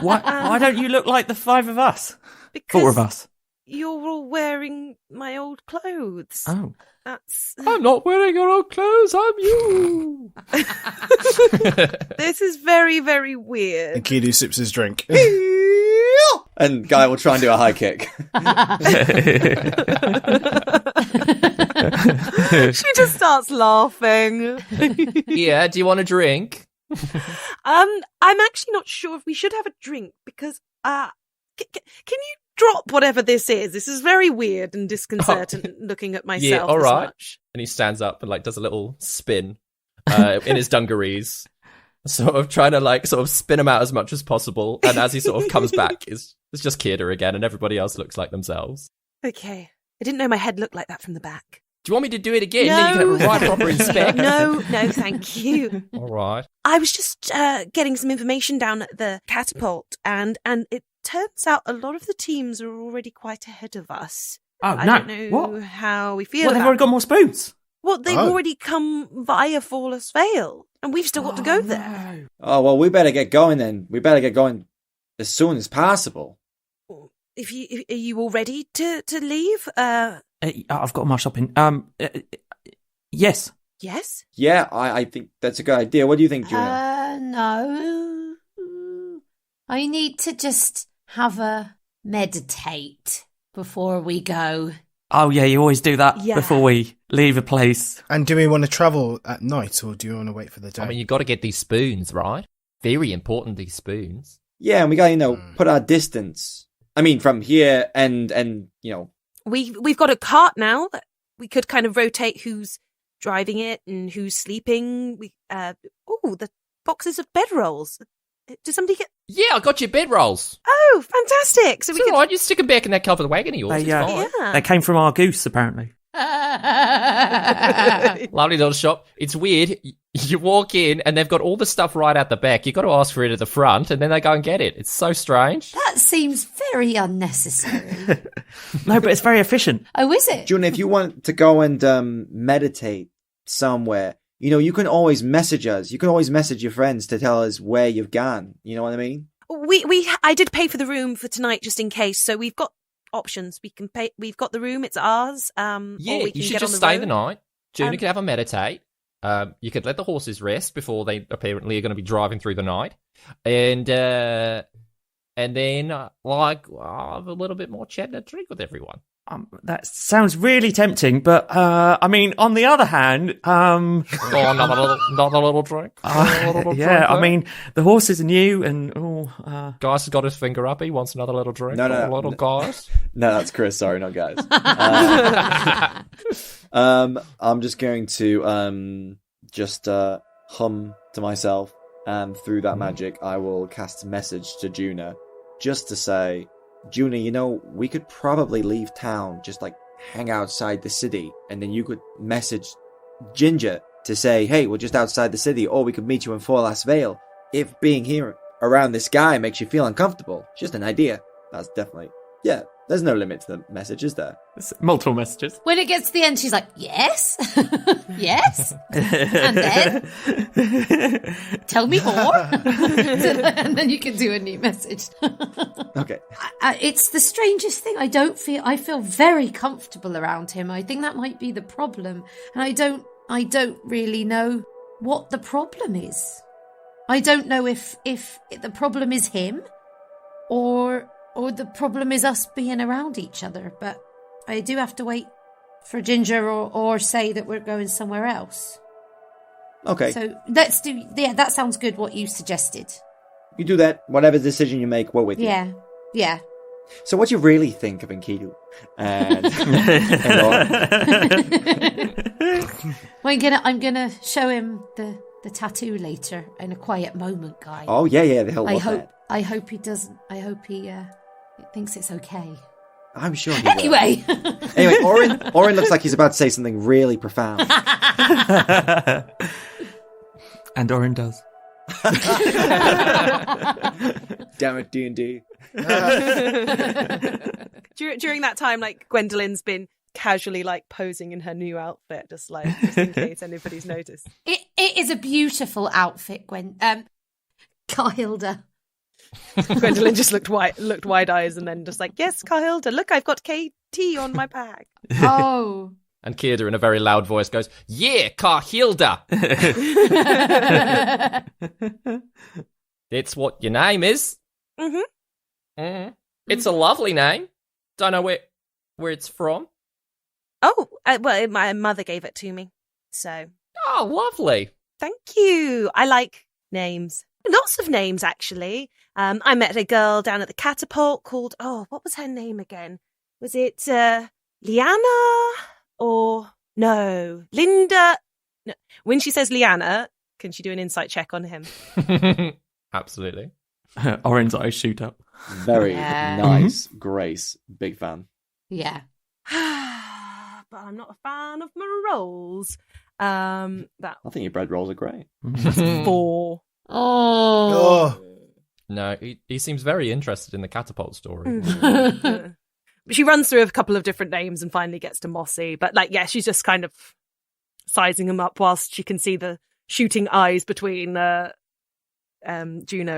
Why don't you look like the five of us? Because Four of us. you're all wearing my old clothes. Oh. That's I'm not wearing your old clothes, I'm you! this is very, very weird. And Kidu sips his drink. And Guy will try and do a high kick. She just starts laughing. Yeah, do you want a drink? I'm actually not sure if we should have a drink because can you drop whatever this is? This is very weird and disconcerting looking at myself. Yeah, all this right. much. And he stands up and like does a little spin in his dungarees, sort of trying to like sort of spin him out as much as possible. And as he sort of comes back, it's just Kira again, and everybody else looks like themselves. Okay. I didn't know my head looked like that from the back. Do you want me to do it again? Then you can have a right proper inspect. No, thank you. All right. I was just getting some information down at the catapult, and it turns out a lot of the teams are already quite ahead of us. Oh, I no. don't know What? how we feel Well, they've about already got more spoons. Well, they've Oh. already come via Flawless Vale, and we've still got to go there. Oh, well, we better get going then. We better get going as soon as possible. Are you all ready to leave? I've got my shopping. Yes. Yes? Yeah, I think that's a good idea. What do you think, Juna? No. I need to just have a meditate before we go. Oh, yeah, you always do that Yeah. before we leave a place. And do we want to travel at night, or do you want to wait for the day? I mean, you got to get these spoons, right? Very important, these spoons. Yeah, and we gotta, put our distance. I mean, from here and We've got a cart now that we could kind of rotate who's driving it and who's sleeping. The boxes of bedrolls. Did somebody get Yeah, I got your bedrolls. Oh, fantastic! So It's all right. You stick them back in that covered wagon of yours. They, It's fine. Yeah. They came from our goose, apparently. Lovely little shop. It's weird. You walk in and they've got all the stuff right out the back. You've got to ask for it at the front and then they go and get it. It's so strange. That seems very unnecessary. No, but it's very efficient. Oh, is it? June, if you want to go and meditate somewhere, you can always message us. You can always message your friends to tell us where you've gone. You know what I mean? I did pay for the room for tonight just in case, so we've got options. We can pay. We've got the room. It's ours. Yeah, or we can you should get just on stay road. the night. Juna could have a meditate. You could let the horses rest before they apparently are going to be driving through the night. And then, have a little bit more chat and a drink with everyone. That sounds really tempting, but I mean, on the other hand, Oh, another little drink. Another little yeah, drink I there. mean, the horses are new, and Guys has got his finger up. He wants another little drink. No, little guys. No, that's Chris. Sorry, not guys. I'm just going to hum to myself, and through that magic, I will cast a message to Juna, just to say, Juna, we could probably leave town, just hang outside the city, and then you could message Ginger to say, hey, we're just outside the city, or we could meet you in Forlas Vale. If being here around this guy makes you feel uncomfortable, just an idea. That's definitely, yeah, there's no limit to the message, is there? it's multiple messages. When it gets to the end, she's like, yes, yes, and then tell me more, and then you can do a new message. Okay. It's the strangest thing. I feel very comfortable around him. I think that might be the problem, and I don't really know what the problem is. I don't know if the problem is him, or the problem is us being around each other. But I do have to wait for Ginger or say that we're going somewhere else. Okay. So let's do. Yeah, that sounds good. What you suggested. You do that. Whatever decision you make, we're with you. Yeah. Yeah. So what do you really think of Enkidu? And I'm gonna show him the tattoo later in a quiet moment, guy. oh yeah, the hell I was hope. that? I hope he doesn't. I hope he thinks it's okay. I'm sure he will. Anyway. Anyway, Orin looks like he's about to say something really profound. And Orin does. Damn it, D&D. During that time, Gwendolyn's been casually posing in her new outfit, just in case anybody's noticed. It is a beautiful outfit, Carhilda. Gwendolyn just looked wide eyes and then just yes, Carhilda, look, I've got KT on my bag. Oh. And Kierda in a very loud voice goes, yeah, Carhilda. That's what your name is. Mm-hmm. It's a lovely name. Don't know where it's from. Oh, well, my mother gave it to me, so. Oh, lovely. Thank you. I like names. Lots of names, actually. I met a girl down at the Catapult called, what was her name again? Was it Liana or no, Linda? No. When she says Liana, can she do an insight check on him? Absolutely. Orin's eyes shoot up. Very Yeah. nice. Grace. Big fan. Yeah. But I'm not a fan of rolls. That I think your bread rolls are great. was 4. Oh. No, he seems very interested in the catapult story. She runs through a couple of different names and finally gets to Mossy. But she's just kind of sizing him up whilst she can see the shooting eyes between Juno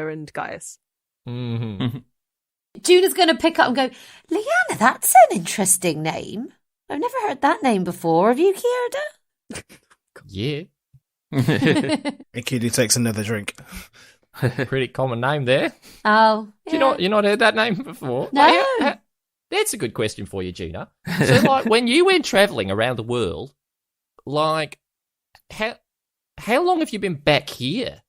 and Gaius. Mm-hmm. Juna's going to pick up and go, Liana, that's an interesting name. I've never heard that name before. Have you, Kierda? Yeah, Enkidu takes another drink. pretty common name there. Oh. You not heard that name before? No. That's a good question for you, Gina. So, when you went travelling around the world, how long have you been back here?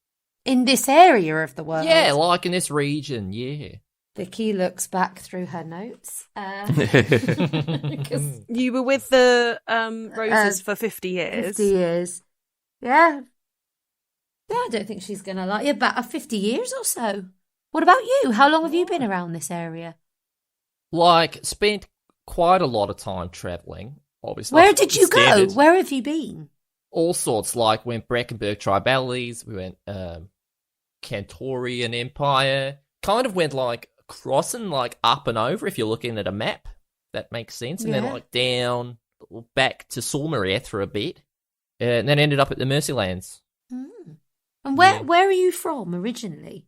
In this area of the world. Yeah, in this region, yeah. Vicky looks back through her notes. 'Cause You were with the Roses for 50 years. 50 years. Yeah. Yeah, I don't think she's going to like you. About 50 years or so. What about you? How long have you been around this area? Like, spent quite a lot of time travelling. Obviously, Where did you standard. go? Where have you been? All sorts. Like, went Breckenberg Tribalities. We went Cantorian Empire. Kind of went like crossing like up and over. If you're looking at a map, that makes sense. And then like down back to Solmareth for a bit, and then ended up at the Mercylands. Mm. And where are you from originally?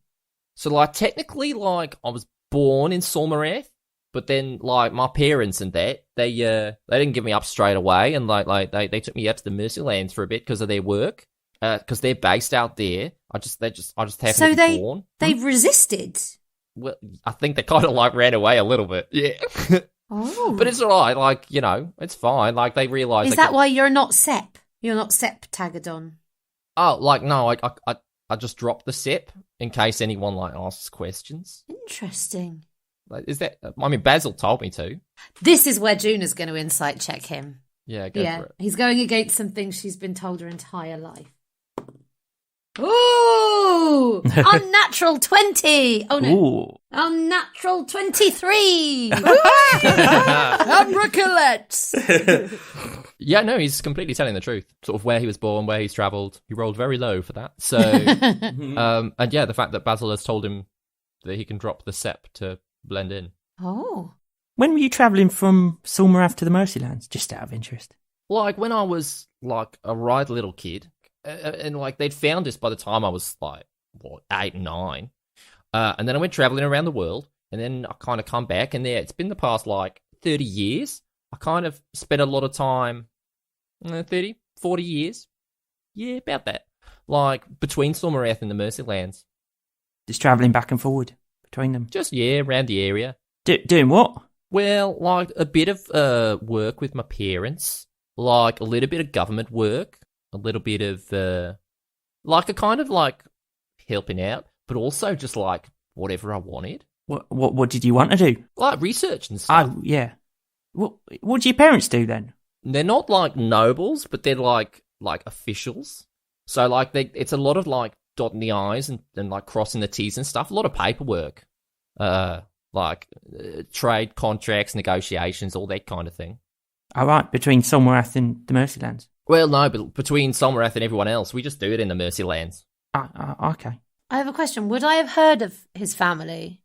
So, like, technically, like, I was born in Solmareth, but then, like, my parents and that, they didn't give me up straight away, and, like they took me out to the Mercylands for a bit because of their work, because they're based out there. I just happened to be born. They've resisted? Well, I think they kind of, like, ran away a little bit, yeah. Oh. But it's alright, like, you know, it's fine. Like, they realised... Is that why you're not Sep? You're not Septagadon? Oh, like, no, I just dropped the SEP in case anyone, like, asks questions. Interesting. Like, is that... I mean, Basil told me to. This is where Juna's going to insight check him. Yeah, go for it. He's going against some things she's been told her entire life. Ooh! Unnatural 20! Oh, no. Ooh. Unnatural 23! Abracolets! Yeah, no, he's completely telling the truth. Sort of where he was born, where he's travelled. He rolled very low for that. So, and yeah, the fact that Basil has told him that he can drop the SEP to blend in. Oh. When were you travelling from Solmareth to the Mercylands, just out of interest? Like, when I was, like, a right little kid, and, like, they'd found us by the time I was, like, 8 and 9. And then I went travelling around the world, and then I kind of come back, and it's been the past, like, 30 years. I kind of spent a lot of time, 30, 40 years. Yeah, about that. Like, between Solmareth and the Mercylands. Just travelling back and forward between them? Just, yeah, around the area. Doing what? Well, like, a bit of work with my parents. Like, a little bit of government work. A little bit of, like, a kind of, like, helping out. But also just, like, whatever I wanted. What did you want to do? Like, research and stuff. Oh, yeah. What do your parents do then? They're not like nobles, but they're like officials. So like it's a lot of like dotting the I's and like crossing the T's and stuff. A lot of paperwork, trade contracts, negotiations, all that kind of thing. All right, between Solmareth and the Mercylands. Well, no, but between Solmareth and everyone else, we just do it in the Mercylands. Okay. I have a question. Would I have heard of his family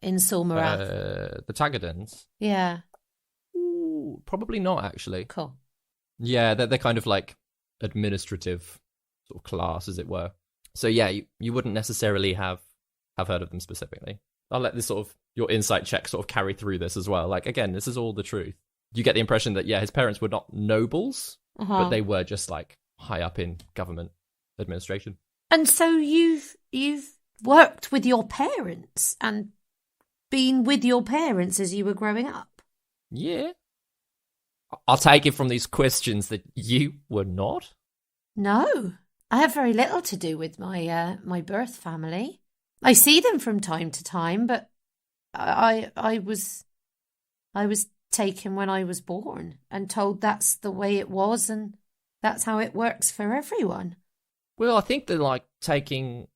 in Solmareth? The Tagadons? Yeah. Ooh, probably not, actually. Cool. Yeah, they're kind of like administrative sort of class, as it were. So yeah, you wouldn't necessarily have heard of them specifically. I'll let this sort of, your insight check sort of carry through this as well. Like, again, this is all the truth. You get the impression that, yeah, his parents were not nobles, but they were just like high up in government administration. And so you've worked with your parents and been with your parents as you were growing up? Yeah. I'll take it from these questions that you were not? No. I have very little to do with my birth family. I see them from time to time, but I was taken when I was born and told that's the way it was and that's how it works for everyone. Well, I think the like taking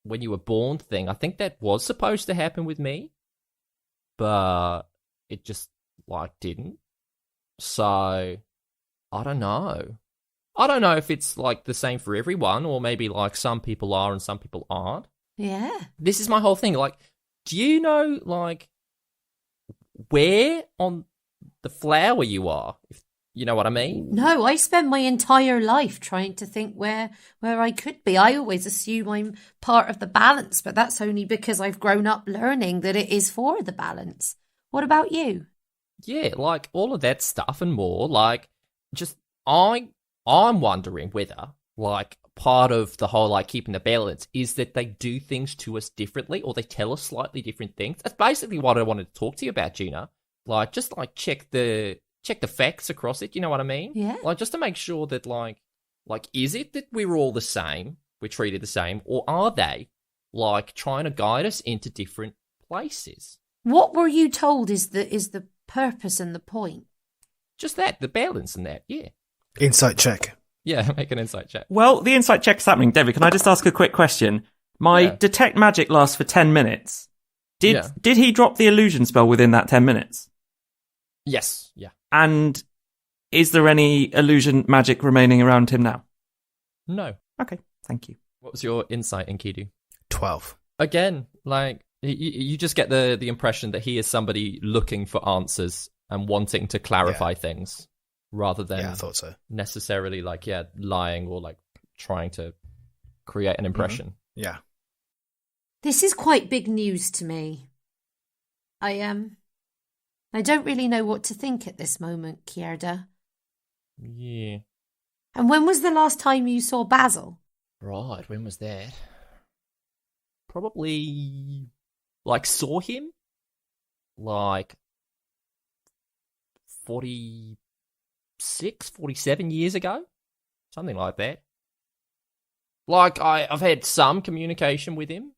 when you were born thing, I think that was supposed to happen with me, but it just like didn't. So I don't know. I don't know if it's like the same for everyone, or maybe like some people are and some people aren't. Yeah. This is my whole thing. Like, do you know like where on the flower you are? If you know what I mean? No, I spent my entire life trying to think where I could be. I always assume I'm part of the balance, but that's only because I've grown up learning that it is for the balance. What about you? Yeah, like all of that stuff and more. Like, just I'm wondering whether like part of the whole like keeping the balance is that they do things to us differently, or they tell us slightly different things. That's basically what I wanted to talk to you about, Gina. Like, just like check the facts across it. You know what I mean? Yeah. Like, just to make sure that like is it that we're all the same, we're treated the same, or are they like trying to guide us into different places? What were you told is the purpose and the point? Just that, the balance and that, yeah. Insight check. Yeah, make an insight check. Well, the insight check's happening. David, can I just ask a quick question? My Yeah. detect magic lasts for 10 minutes. Did Yeah. did he drop the illusion spell within that 10 minutes? Yes. Yeah. And is there any illusion magic remaining around him now? No. Okay, thank you. What was your insight, Enkidu? 12. Again, like you just get the impression that he is somebody looking for answers and wanting to clarify things rather than Yeah, I thought so. necessarily like lying or like trying to create an impression. Yeah. This is quite big news to me. I don't really know what to think at this moment, Kierda. Yeah. And when was the last time you saw Basil? Right, when was that? Probably like saw him like 46, 47 years ago. Something like that. Like I've had some communication with him,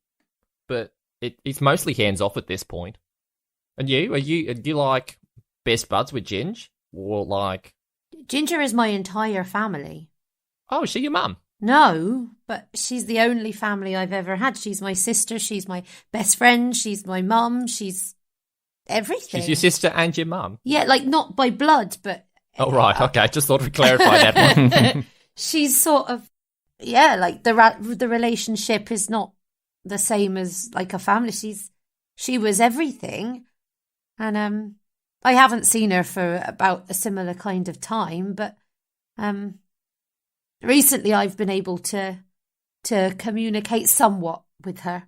but it's mostly hands off at this point. And are you like best buds with Ginge? Or like Ginger is my entire family. oh, is she your mum? No, but she's the only family I've ever had. She's my sister, she's my best friend, she's my mum, she's everything. She's your sister and your mum? Yeah, like not by blood, but Oh right, okay. Just thought we'd clarify that one. she's sort of, yeah, like the relationship is not the same as like a family. She was everything, and I haven't seen her for about a similar kind of time, but recently I've been able to communicate somewhat with her.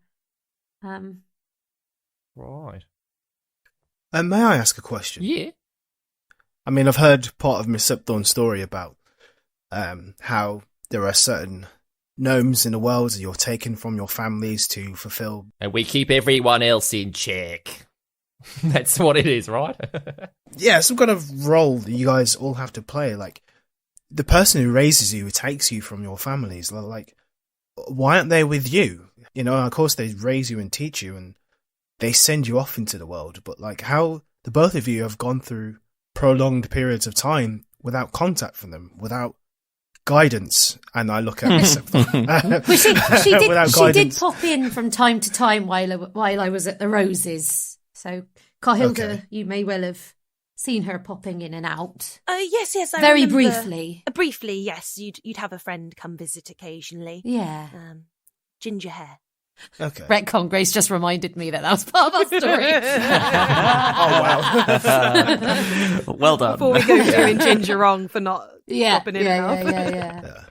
Right. May I ask a question? Yeah. I mean, I've heard part of Miss Septhorn's story about how there are certain gnomes in the world that you're taken from your families to fulfill. And we keep everyone else in check. That's what it is, right? Yeah, some kind of role that you guys all have to play. Like, the person who raises you, who takes you from your families, like, why aren't they with you? You know, of course they raise you and teach you and they send you off into the world. But, like, how the both of you have gone through prolonged periods of time without contact from them, without guidance. And I look at Miss Septhorn. Well, she Without did guidance. pop in from time to time while I was at the Roses. So, Carhilda, Okay. you may well have seen her popping in and out. Yes, I Very remember. briefly. Briefly, yes. You'd have a friend come visit occasionally. Yeah. Ginger hair. Okay. Retcon Grace just reminded me that was part of our story. Oh, wow. Well done. Before we go doing Ginger wrong for not yeah, popping in enough. yeah.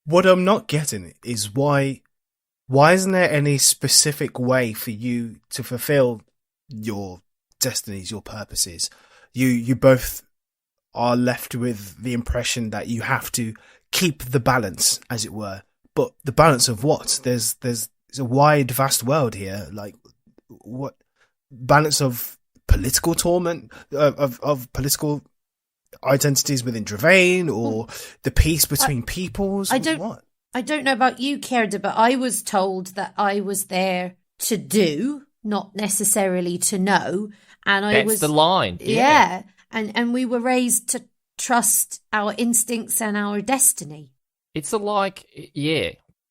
What I'm not getting is why isn't there any specific way for you to fulfill your destinies, your purposes? You both are left with the impression that you have to keep the balance, as it were. But the balance of what? There's a wide, vast world here. Like, what balance of political torment, of political identities within Dravain, or the peace between peoples? I don't know about you, Kierda, but I was told that I was there to do, not necessarily to know. And I That's was the line. Yeah. And we were raised to trust our instincts and our destiny. It's yeah.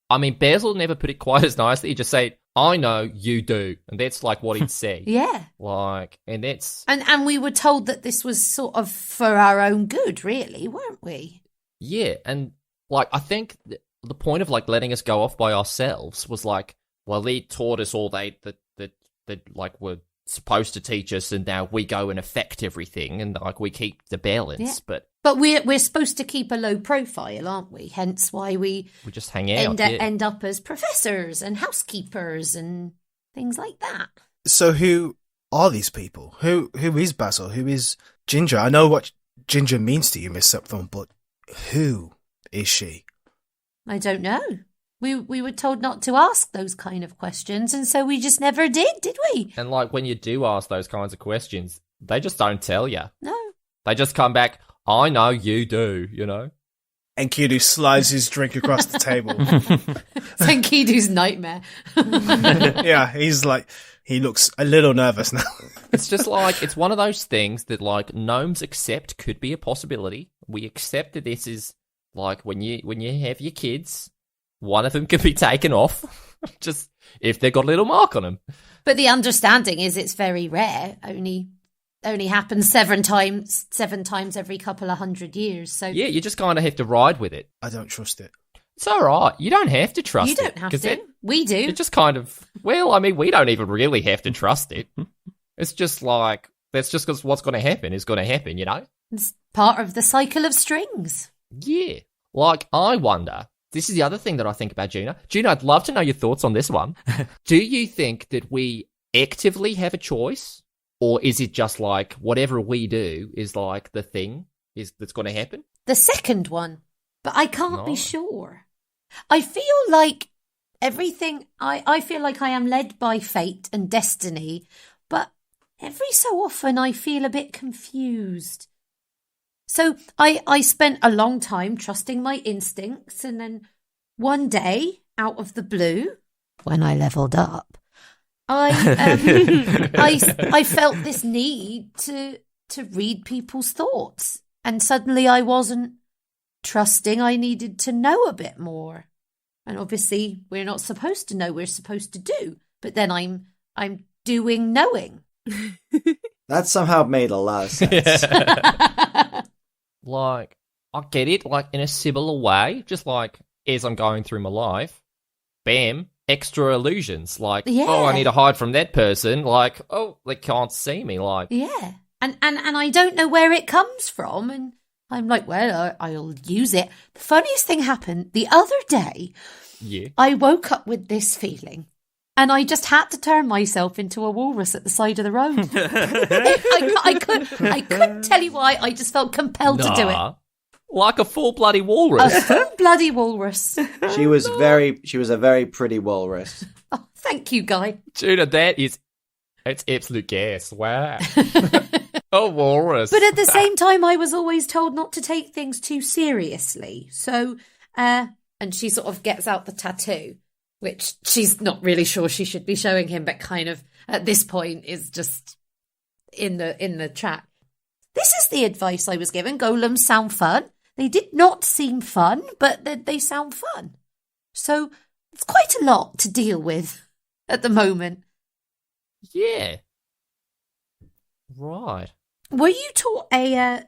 I mean, Basil never put it quite as nicely. He just said, I know, you do. And that's like what he'd say. Yeah. Like, and that's... And we were told that this was sort of for our own good, really, weren't we? Yeah, and like, I think the point of like letting us go off by ourselves was like, well, they taught us all that like were supposed to teach us, and now we go and affect everything, and like we keep the balance, Yeah. but we're supposed to keep a low profile, aren't we? Hence why we just hang out. end up as professors and housekeepers and things like that. So who are these people? Who is Basil? Who is Ginger? I know what Ginger means to you, Miss Septhorn, but who is she? I don't know. We were told not to ask those kind of questions, and so we just never did we? And like when you do ask those kinds of questions, they just don't tell you. No. They just come back, I know, you do, you know? And Enkidu slides his drink across the table. It's Enkidu's nightmare. Yeah, he looks a little nervous now. It's just like, it's one of those things that like gnomes accept could be a possibility. We accept that this is like when you have your kids, one of them can be taken off. Just if they got a little mark on them. But the understanding is it's very rare. Only happens seven times every couple of 100 years. So Yeah, you just kind of have to ride with it. I don't trust it. It's all right. You don't have to trust it. you don't have 'cause to. We do. It just kind of, well, I mean, we don't even really have to trust it. It's just like, that's just because what's going to happen is going to happen, you know? It's part of the cycle of strings. Yeah. Like, I wonder, this is the other thing that I think about Juno. Juno, I'd love to know your thoughts on this one. Do you think that we actively have a choice? Or is it just like, whatever we do is like the thing that's going to happen? The second one. But I can't be No. sure. I feel like everything, I feel like I am led by fate and destiny, but every so often I feel a bit confused. So I spent a long time trusting my instincts, and then one day, out of the blue, when I leveled up, I felt this need to read people's thoughts, and suddenly I wasn't trusting. I needed to know a bit more. And obviously we're not supposed to know, we're supposed to do. But then I'm doing knowing. That somehow made a lot of sense. Like, I get it, like, in a similar way, just like, as I'm going through my life, bam, extra illusions, like, Yeah. oh, I need to hide from that person, like, oh, they can't see me, like, Yeah. And I don't know where it comes from. And I'm like, well, I'll use it. The funniest thing happened the other day. yeah. I woke up with this feeling. And I just had to turn myself into a walrus at the side of the road. I couldn't tell you why. I just felt compelled to do it. Nah. Like a full bloody walrus. A full bloody walrus. She was a very pretty walrus. Oh, thank you, Guy. Juno, it's absolute gas, wow. A walrus. But at the same time, I was always told not to take things too seriously. So, and she sort of gets out the tattoo, which she's not really sure she should be showing him, but kind of at this point is just in the track. This is the advice I was given. Golems sound fun. They did not seem fun, but they sound fun. So it's quite a lot to deal with at the moment. Yeah. Right. Were you taught a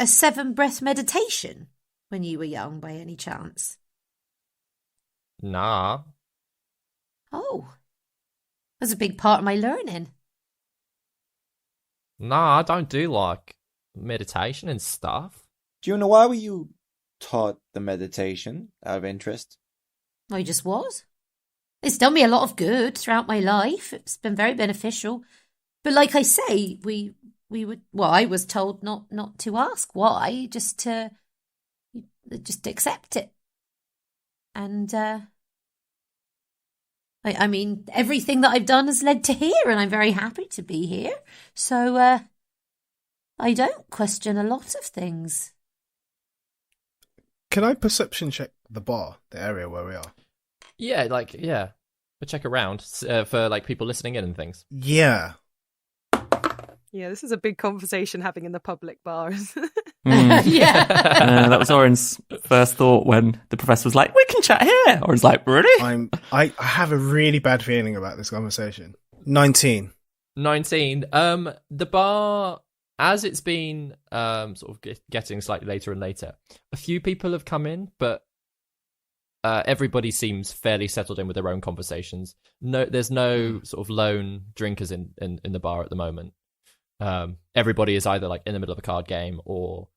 7-breath meditation when you were young, by any chance? Nah. Oh, that's a big part of my learning. Nah, I don't do, like, meditation and stuff. Juno, why were you taught the meditation out of interest? I just was. It's done me a lot of good throughout my life. It's been very beneficial. But like I say, we would. Well, I was told not to ask why, just to accept it. And I mean, everything that I've done has led to here, and I'm very happy to be here. So I don't question a lot of things. Can I perception check the bar, the area where we are? Yeah, like, yeah. But check around for, like, people listening in and things. Yeah. Yeah, this is a big conversation having in the public bars. Yeah. That was Oren's first thought when the professor was like, "We can chat here." Oren's like, "Really?" I have a really bad feeling about this conversation. 19. 19. The bar, as it's been sort of getting slightly later and later, a few people have come in, but everybody seems fairly settled in with their own conversations. No, there's no sort of lone drinkers in the bar at the moment. Everybody is either like in the middle of a card game or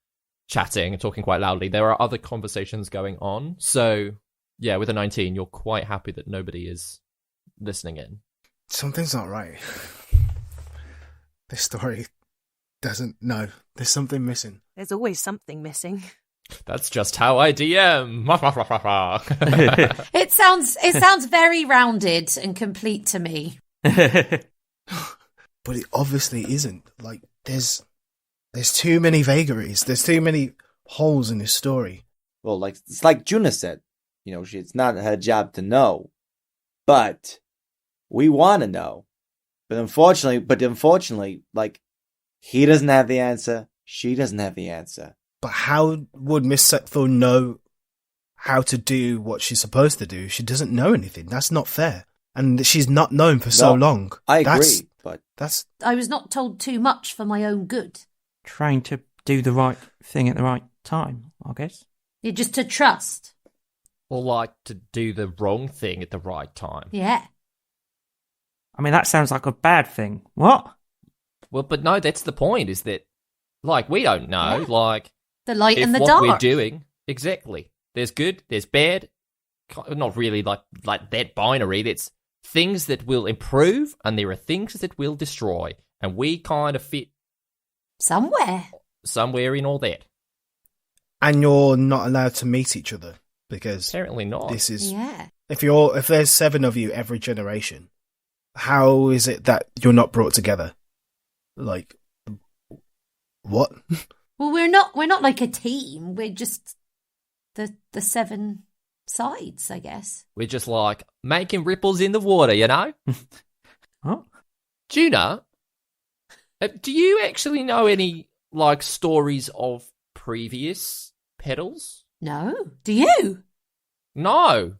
chatting and talking quite loudly. There are other conversations going on. So, yeah, with a 19, you're quite happy that nobody is listening in. Something's not right. This story doesn't... No, there's something missing. There's always something missing. That's just how I DM. It sounds very rounded and complete to me. But it obviously isn't. Like, there's too many vagaries. There's too many holes in this story. Well, like it's like Juna said, you know, it's not her job to know, but we want to know. But unfortunately, like he doesn't have the answer. She doesn't have the answer. But how would Miss Sethill know how to do what she's supposed to do. She doesn't know anything. That's not fair. And she's not known for so long. I agree, but I was not told too much for my own good. Trying to do the right thing at the right time, I guess. You're just to trust. Or like to do the wrong thing at the right time. Yeah. I mean, that sounds like a bad thing. What? Well, but no, that's the point, is that, like, we don't know, Yeah. like, The light if and the what dark. we're doing, exactly. There's good, there's bad, not really like that binary. That's things that will improve, and there are things that will destroy, and we kind of fit somewhere in all that. And you're not allowed to meet each other because Apparently not. this is Yeah. if there's 7 of you every generation, how is it that you're not brought together? Like, what? Well, we're not like a team. We're just the 7 sides, I guess. We're just like making ripples in the water, you know? What? Juna, do you actually know any, like, stories of previous pedals? No. Do you? No.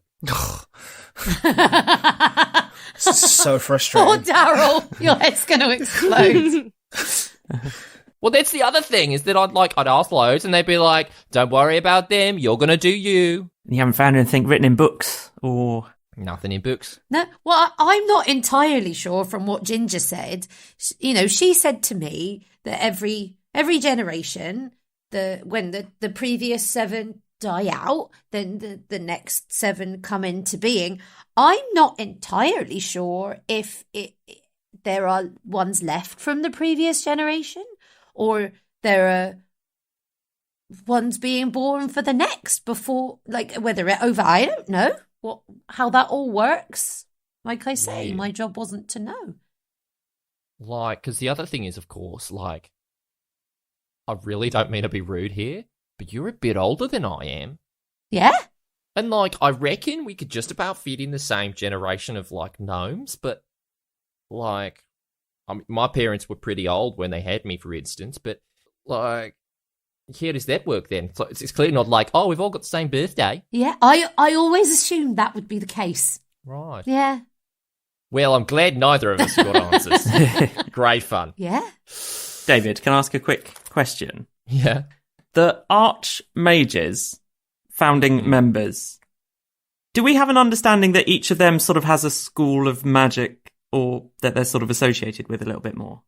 So Poor frustrating. Daryl. Your head's going to explode. Well, that's the other thing, is that I'd ask loads, and they'd be like, don't worry about them, you're gonna do you. You haven't found anything written in books or... Nothing in books. No, well, I'm not entirely sure from what Ginger said. You know, she said to me that every generation, when the previous 7 die out, then the next 7 come into being. I'm not entirely sure if there are ones left from the previous generation, or there are ones being born for the next before, like, whether it over. I don't know how that all works. Like I say, Yeah. my job wasn't to know. Like, because the other thing is, of course, like, I really don't mean to be rude here, but you're a bit older than I am. Yeah? And, like, I reckon we could just about fit in the same generation of, like, gnomes, but, like, I mean, my parents were pretty old when they had me, for instance, but, like, how does that work then? So it's clearly not like, oh, we've all got the same birthday. Yeah, I always assumed that would be the case. Right. Yeah. Well, I'm glad neither of us got answers. Great fun. Yeah. David, can I ask a quick question? Yeah. The Archmages, founding members, do we have an understanding that each of them sort of has a school of magic, or that they're sort of associated with a little bit more?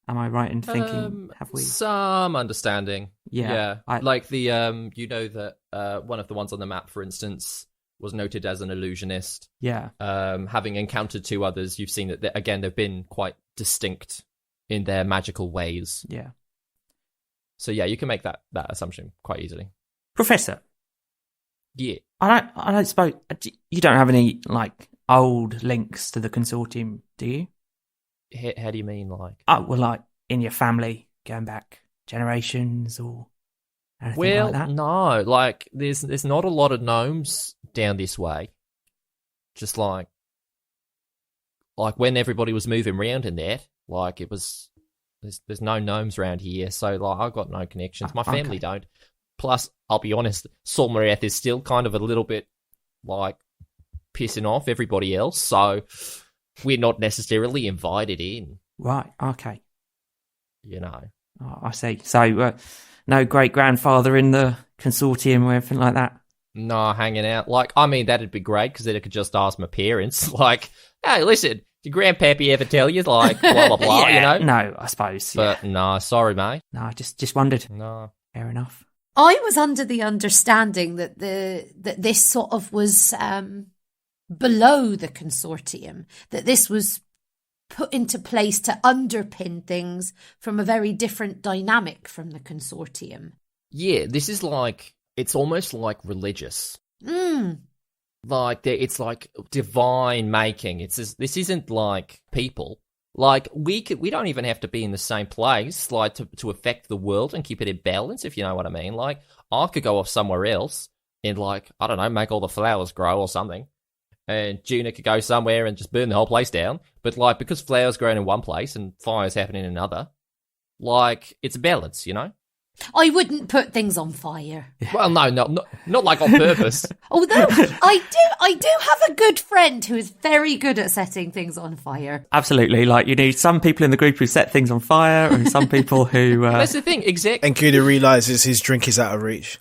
Am I right in thinking, have we? Some understanding. Yeah, Like the, you know that one of the ones on the map, for instance, was noted as an illusionist. Yeah. Having encountered 2 others, you've seen that, again, they've been quite distinct in their magical ways. Yeah. So yeah, you can make that assumption quite easily. Professor, Yeah. I don't suppose you don't have any, like, old links to the consortium, do you? How do you mean, like? Oh, well, like, in your family, going back generations or anything Well, like that? no, like there's not a lot of gnomes down this way. Just like when everybody was moving around in that, like it was, there's no gnomes around here, so like I've got no connections. My family don't. Plus, I'll be honest, Solmarath is still kind of a little bit like pissing off everybody else, so we're not necessarily invited in. Right, okay. You know. Oh, I see. So, no great-grandfather in the consortium or anything like that? No, hanging out. Like, I mean, that'd be great, because then I could just ask my parents, like, hey, listen, did Grandpappy ever tell you, like, blah, blah, blah, Yeah, you know? No, I suppose. But, no, sorry, mate. No, I just wondered. No. Fair enough. I was under the understanding that that this sort of was below the consortium, that this was put into place to underpin things from a very different dynamic from the consortium. Yeah, this is like, it's almost like religious. Like, it's like divine making. This isn't like people. Like, we don't even have to be in the same place, like, to affect the world and keep it in balance, if you know what I mean. Like, I could go off somewhere else and, like, I don't know, make all the flowers grow or something. And Juna could go somewhere and just burn the whole place down. But, like, because flowers grow in one place and fires happen in another, like, it's a balance, you know? I wouldn't put things on fire. Well, no, not like on purpose. Although I do have a good friend who is very good at setting things on fire. Absolutely. Like, you need some people in the group who set things on fire and some people who... That's the thing, exactly. And Kuda realizes his drink is out of reach.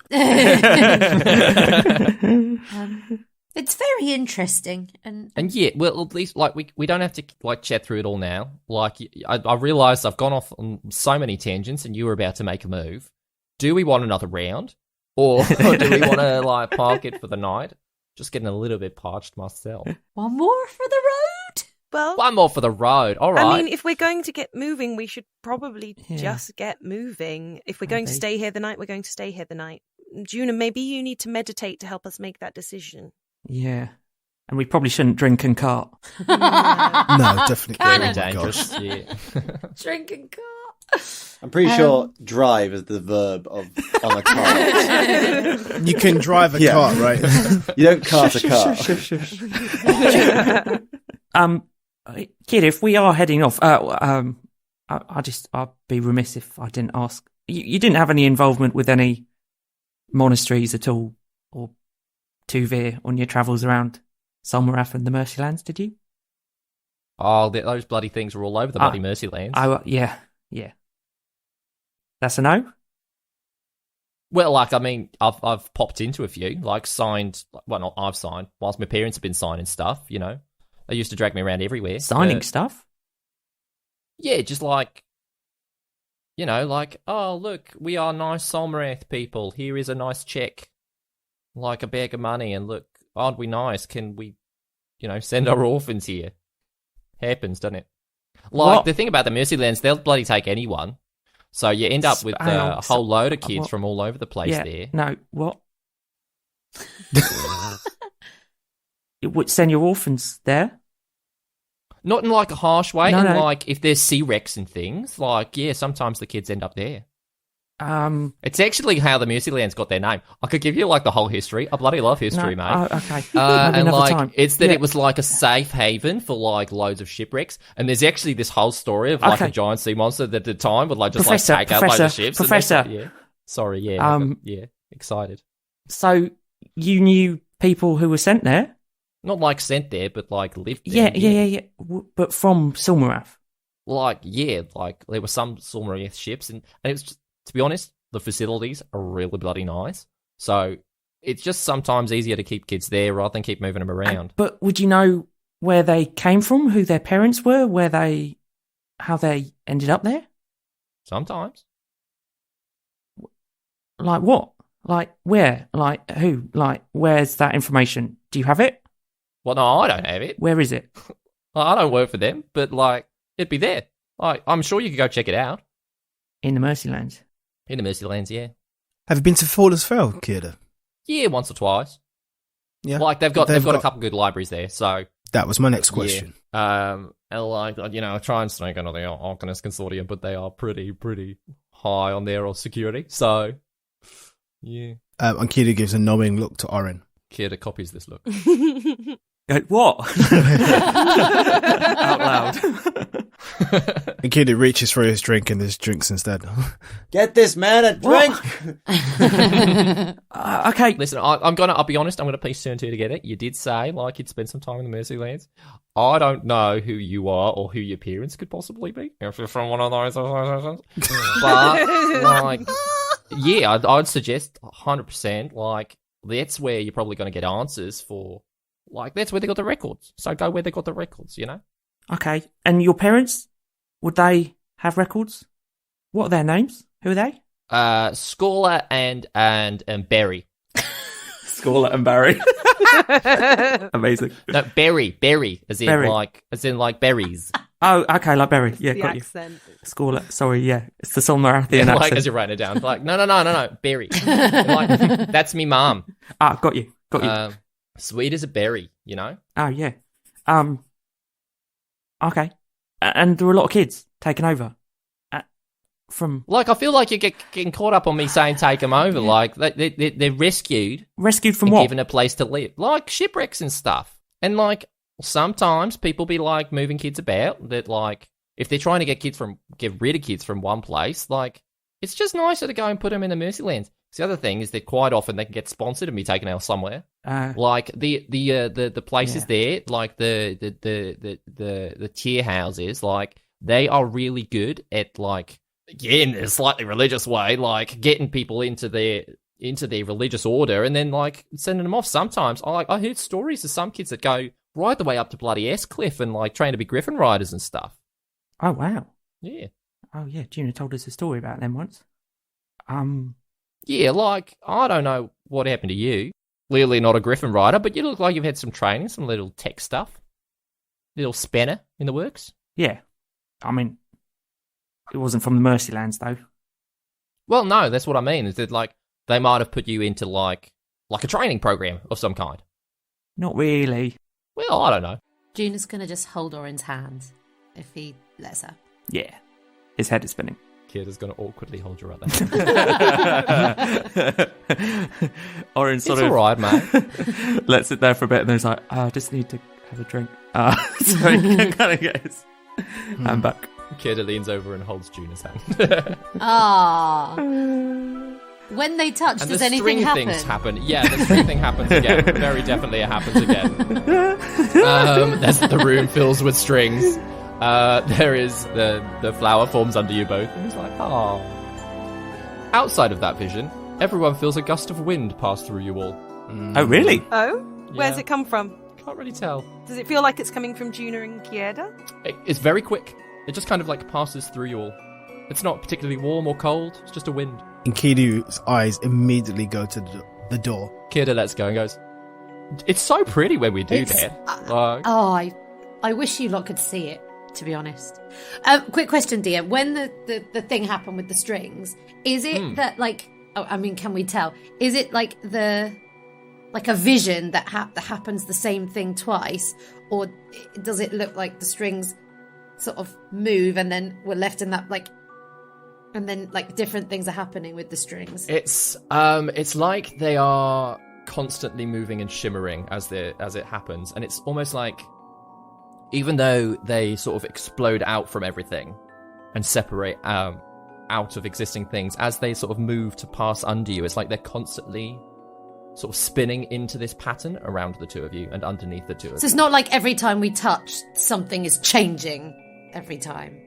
It's very interesting, and yeah, well, at least like we don't have to like chat through it all now. Like, I realised I've gone off on so many tangents, and you were about to make a move. Do we want another round, or do we want to like park it for the night? Just getting a little bit parched myself. one more for the road. Well, One more for the road. All right. I mean, if we're going to get moving, we should probably Yeah. just get moving. If we're going to Maybe. stay here the night, we're going to stay here the night. Juna, maybe you need to meditate to help us make that decision. Yeah. And we probably shouldn't drink and cart. No, definitely. Cannon. Oh, dangerous. Yeah. Drinking car. I'm pretty sure drive is the verb of on a car. You can drive a Yeah. cart, right? You don't cart a car. Kid, if we are heading off, I'd be remiss if I didn't ask. You didn't have any involvement with any monasteries at all, or Tuvir on your travels around Solmarath and the Mercylands, did you? Oh, those bloody things were all over the bloody Mercylands. Yeah. That's a no? Well, like, I mean, I've popped into a few, like signed. Well, not I've signed. Whilst my parents have been signing stuff, you know, they used to drag me around everywhere. Signing But, stuff? yeah, just like, you know, like, oh look, we are nice Solmarath people. Here is a nice check, like a bag of money, and look, aren't we nice? Can we, you know, send our orphans here? Happens, doesn't it? Like, What? the thing about the Mercylands, they'll bloody take anyone. So you end up with Hang a on, whole load of kids what? from all over the place Yeah. there. No, what? You would send your orphans there? Not in like a harsh way, No, and no. like if there's sea wrecks and things, like, yeah, sometimes the kids end up there. It's actually how the Mercylands got their name. I could give you like the whole history. I bloody love history, no, mate. Oh, okay. Maybe And another like, time. it's that Yeah. it was like a safe haven for like loads of shipwrecks. And there's actually this whole story of like Okay. a giant sea monster that at the time would like just Professor, like take out loads of Professor, ships. Professor. And yeah. Sorry, yeah, yeah, excited. So you knew people who were sent there? Not like sent there, but like lived there. Yeah. But from Silmarath. Like, yeah, like there were some Silmarith ships, and it was just, to be honest, the facilities are really bloody nice. So it's just sometimes easier to keep kids there rather than keep moving them around. But would you know where they came from, who their parents were, how they ended up there? Sometimes. Like what? Like where? Like who? Like where's that information? Do you have it? Well, no, I don't have it. Where is it? I don't work for them, but like it'd be there. Like, I'm sure you could go check it out. In the Mercylands. In the Mercylands, yeah. Have you been to Faller's Fell, Kira? Yeah, once or twice. Yeah. Like they've got a couple good libraries there, so That was my next question. yeah. And like, you know, I try and sneak under the Arcanist Consortium, but they are pretty high on their security. So yeah. And Kira gives a knowing look to Oren. Kira copies this look. What? Out loud. And Kira reaches for his drink and there's drinks instead. Get this man a drink. Okay. Listen, I'll be honest, I'm gonna piece two and two together. You did say like you'd spend some time in the Mercylands. I don't know who you are or who your parents could possibly be if you're from one of those organizations. But like, yeah, I'd suggest 100%. Like, that's where you're probably going to get answers for. Like, that's where they got the records. So go where they got the records. You know. Okay. And your parents, would they have records? What are their names? Who are they? Scorla and Berry. Scorla and Barry. Amazing. No, Berry, as in Berry. like berries. Oh, okay, like Barry. Yeah, The got you. accent. Scorla. Sorry, yeah. It's the Solmarathian Yeah, like accent. as you're writing it down, like no, berry. Like, that's me, mum. Ah, got you. Got you. Sweet as a berry, you know. Oh, yeah. Okay. And there were a lot of kids taken over from Like, I feel like you're getting caught up on me saying take them over. Like they're rescued rescued from and what? given a place to live, like shipwrecks and stuff. And like sometimes people be like moving kids about. That like if they're trying to get rid of kids from one place, like It's just nicer to go and put them in the Mercylands. The other thing is that quite often they can get sponsored and be taken out somewhere. Like the places there, like the tier houses, like they are really good at like, in a slightly religious way, like getting people into their religious order and then like sending them off. Sometimes I heard stories of some kids that go right the way up to bloody Escliff and like train to be Griffin riders and stuff. Oh wow. Yeah. Oh yeah, Juna told us a story about them once. Yeah, like, I don't know what happened to you. Clearly not a Griffin rider, but you look like you've had some training, some little tech stuff. Little spanner in the works. Yeah. I mean, it wasn't from the Mercylands, though. Well, no, that's what I mean, is that, like, they might have put you into, like a training program of some kind. Not really. Well, I don't know. Juna's going to just hold Orin's hand if he lets her. Yeah. His head is spinning. Kid is going to awkwardly hold your other hand. Orin It's all right, mate. lets it there for a bit and then he's like, I just need to have a drink. So he kind of gets hand back. Kid leans over and holds Juna's hand. Ah. When they touch, And does the anything string happen? things happen. Yeah, the string thing happens again. Very definitely it happens again. As the room fills with strings. There is the flower forms under you both, and it's like, oh. Outside of that vision, everyone feels a gust of wind pass through you all. Oh, really? Oh? Where's Yeah. it come from? Can't really tell. Does it feel like it's coming from Juna and Kierda? It's very quick. It just kind of like passes through you all. It's not particularly warm or cold. It's just a wind. Enkidu's eyes immediately go to the door. Kida lets go and goes, it's so pretty when we do It's- that. Like, I wish you lot could see it, to be honest. Quick question, Dia. When the thing happened with the strings, is it that, like, can we tell? Is it like a vision that happens the same thing twice? Or does it look like the strings sort of move and then we're left in that, like, and then, like, different things are happening with the strings? it's like they are constantly moving and shimmering as it happens, and it's almost like, even though they sort of explode out from everything and separate out of existing things, as they sort of move to pass under you, it's like they're constantly sort of spinning into this pattern around the two of you and underneath the two of So you. it's not like every time we touch, something is changing every time.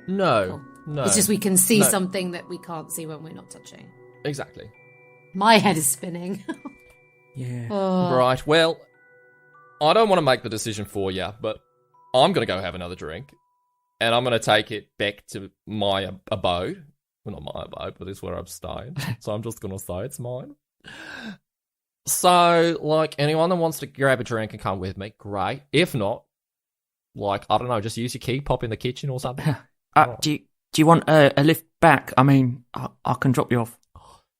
No. It's just we can see No. something that we can't see when we're not touching. Exactly. My head is spinning. Yeah. Oh. Right, well, I don't want to make the decision for you, but I'm going to go have another drink, and I'm going to take it back to my abode. Well, not my abode, but it's where I'm staying. So I'm just going to say it's mine. So, like, anyone that wants to grab a drink and come with me, great. If not, like, I don't know, just use your key, pop in the kitchen or something. Do you want a lift back? I mean, I can drop you off.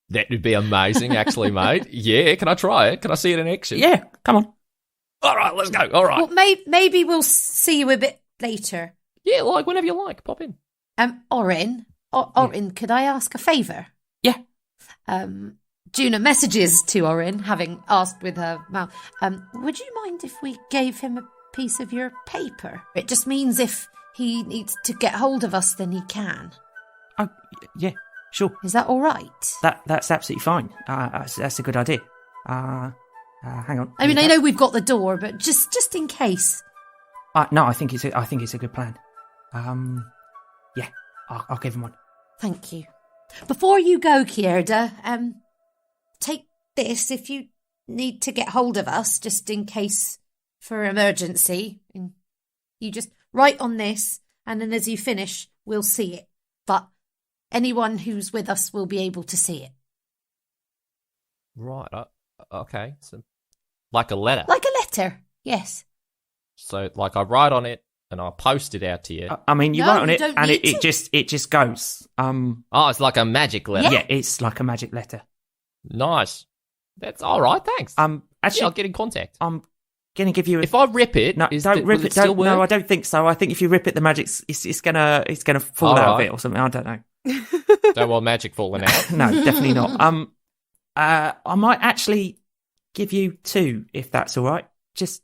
That would be amazing, actually, mate. Yeah, can I try it? Can I see it in action? Yeah, come on. All right, let's go. All right. Well, maybe we'll see you a bit later. Yeah, like, whenever you like, pop in. Orin, could I ask a favour? Yeah. Juna messages to Orin, having asked with her mouth. Would you mind if we gave him a piece of your paper? It just means if he needs to get hold of us, then he can. Oh, yeah, sure. Is that all right? That's absolutely fine. That's a good idea. Hang on. I mean, I know we've got the door, but just in case. No, I think it's a good plan. Yeah, I'll give him one. Thank you. Before you go, Kierda, take this if you need to get hold of us, just in case for emergency. And you just write on this, and then as you finish, we'll see it. But anyone who's with us will be able to see it. Right. Okay. So, like a letter. Like a letter, yes. So, like, I write on it and I post it out to you. I mean, you No, write on you it, don't and need it just goes. Oh, it's like a magic letter. Yeah, it's like a magic letter. Nice. That's all right. Thanks. Actually, Yeah, I'll get in contact. I'm gonna give you. If I rip it, No, don't rip it. Still work? No, I don't think so. I think if you rip it, the magic's it's gonna fall All out of right. it or something. I don't know. Don't want magic falling out. No, definitely not. I might actually give you 2 if that's all right. Just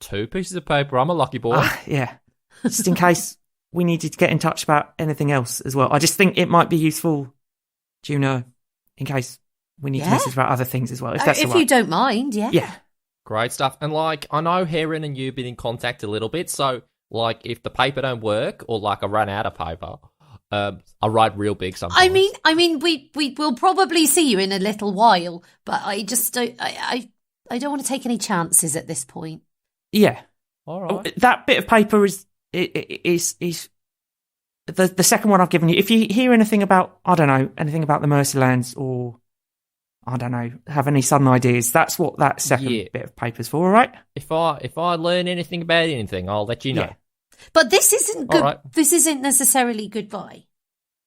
2 pieces of paper. I'm a lucky boy. yeah, just in case we needed to get in touch about anything else as well. I just think it might be useful Juna, in case we need to message about other things as well, if that's if all right. you don't mind, yeah. Yeah. Great stuff. And, like, I know Heron and you been in contact a little bit, so, like, if the paper don't work or, like, I run out of paper, I write real big sometimes. I mean, we will probably see you in a little while, but I just don't. I don't want to take any chances at this point. Yeah. All right. That bit of paper is the second one I've given you. If you hear anything about, I don't know, anything about the Mercylands or, I don't know, have any sudden ideas, that's what that second bit of paper's for, all right? If I learn anything about anything, I'll let you know. Yeah. But this isn't good. All right. This isn't necessarily goodbye.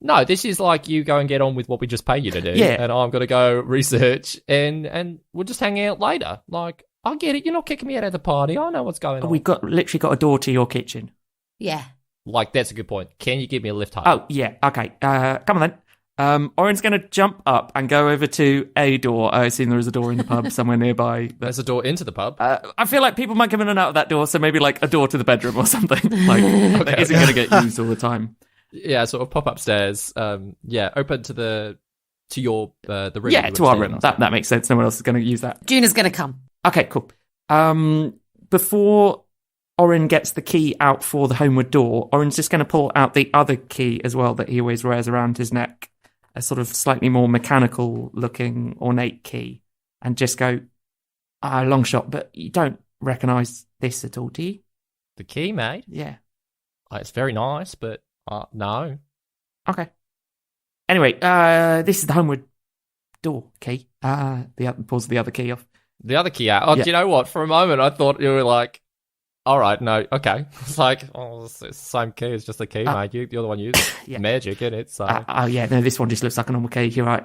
No, this is like you go and get on with what we just pay you to do. Yeah. And I'm going to go research and we'll just hang out later. Like, I get it. You're not kicking me out of the party. I know what's going on. We've literally got a door to your kitchen. Yeah. Like, that's a good point. Can you give me a lift home? Oh, yeah. Okay. Come on then. Oren's going to jump up and go over to a door. I assume there is a door in the pub somewhere nearby. There's a door into the pub. I feel like people might come in and out of that door, so maybe like a door to the bedroom or something. Like, that isn't going to get used all the time. Yeah, sort of pop upstairs. Open to your the room. Yeah, to our room. That makes sense. No one else is going to use that. Juna's going to come. Okay, cool. Before Oren gets the key out for the homeward door, Oren's just going to pull out the other key as well that he always wears around his neck, a sort of slightly more mechanical-looking, ornate key, and just go, long shot, but you don't recognise this at all, do you? The key, mate? Yeah. It's very nice, but no. Okay. Anyway, this is the homeward door key. Pulls the other key off. The other key out. Oh, Yeah. Do you know what? For a moment, I thought you were like, all right, no, okay. It's like, it's the same key. It's just a key, mate. You're the one using Yeah. magic in it. So Yeah, no, this one just looks like a normal key. You're right.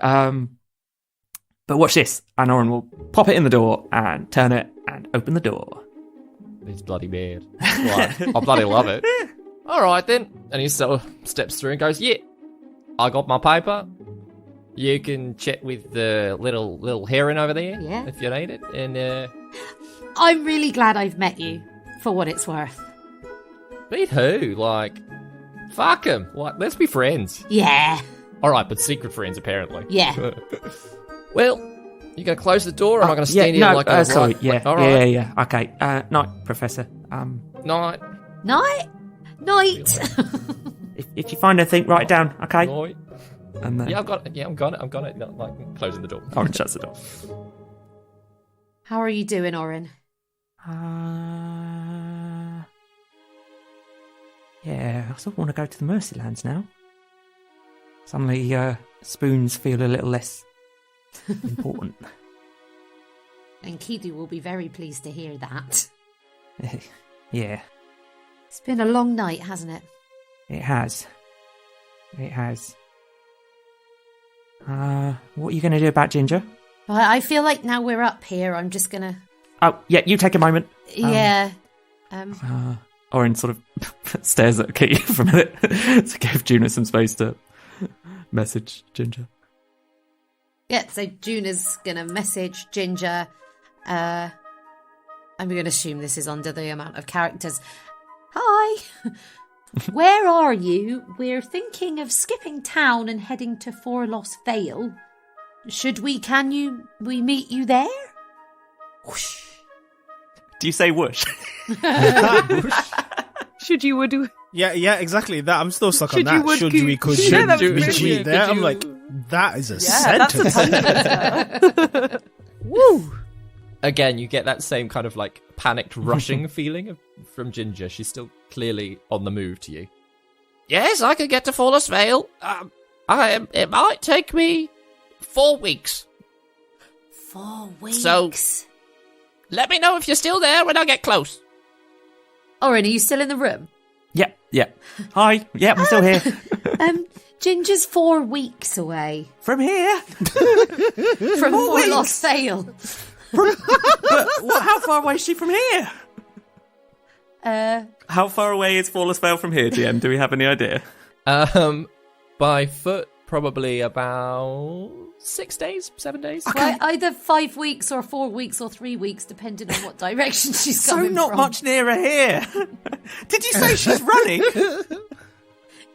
But watch this. And Oren will pop it in the door and turn it and open the door. he's bloody mad. Like, I bloody love it. All right then. And he sort of steps through and goes, yeah, I got my paper. You can chat with the little heron over there if you need it. And I'm really glad I've met you, for what it's worth. beat who? Like, fuck him. Like, let's be friends. Yeah. All right, but secret friends apparently. Yeah. Well, you gonna close the door, or am I gonna stand here like a sorry, right? yeah, All right. yeah. Okay, night, Professor. Night. Night. If you find anything, write it down. Okay. Night. And then Yeah, I've got it. Yeah, I'm got it. No, like closing the door. Oren shuts the door. How are you doing, Oren? Yeah, I sort of want to go to the Mercylands now. Suddenly, spoons feel a little less important. And Kidu will be very pleased to hear that. Yeah, It's been a long night, hasn't it? it has. It has. What are you going to do about Ginger? Well, I feel like now we're up here, I'm just gonna... Oh, yeah, you take a moment. Yeah. Oren sort of stares at Key for a minute to give Juna some space to message Ginger. Yeah, so Juna's gonna message Ginger. I'm gonna assume this is under the amount of characters. Hi! Where are you? We're thinking of skipping town and heading to Forlos Vale. We meet you there? Whoosh. Do you say whoosh? Should you would do? Yeah, exactly. That I'm still stuck on Should you that. would Should could- we? Could Yeah, you? that was Meet you brilliant. there? Could I'm you- like, that is a Yeah, sentence. that's a tongue. Woo! Again, you get that same kind of like panicked rushing feeling from Ginger. She's still clearly on the move to you. Yes, I could get to Forlos Vale. It might take me 4 weeks. 4 weeks. So- Let me know if you're still there when I get close. Oren, are you still in the room? Yeah. Hi. Yeah, I'm still here. Ginger's 4 weeks away From here? from 4 Forlos Vale. How far away is she from here? How far away is Forlos Vale from here, GM? Do we have any idea? By foot, probably about 6 days, 7 days. Well, either 5 weeks or 4 weeks or 3 weeks, depending on what direction she's So coming not from. much nearer here. Did you say she's running?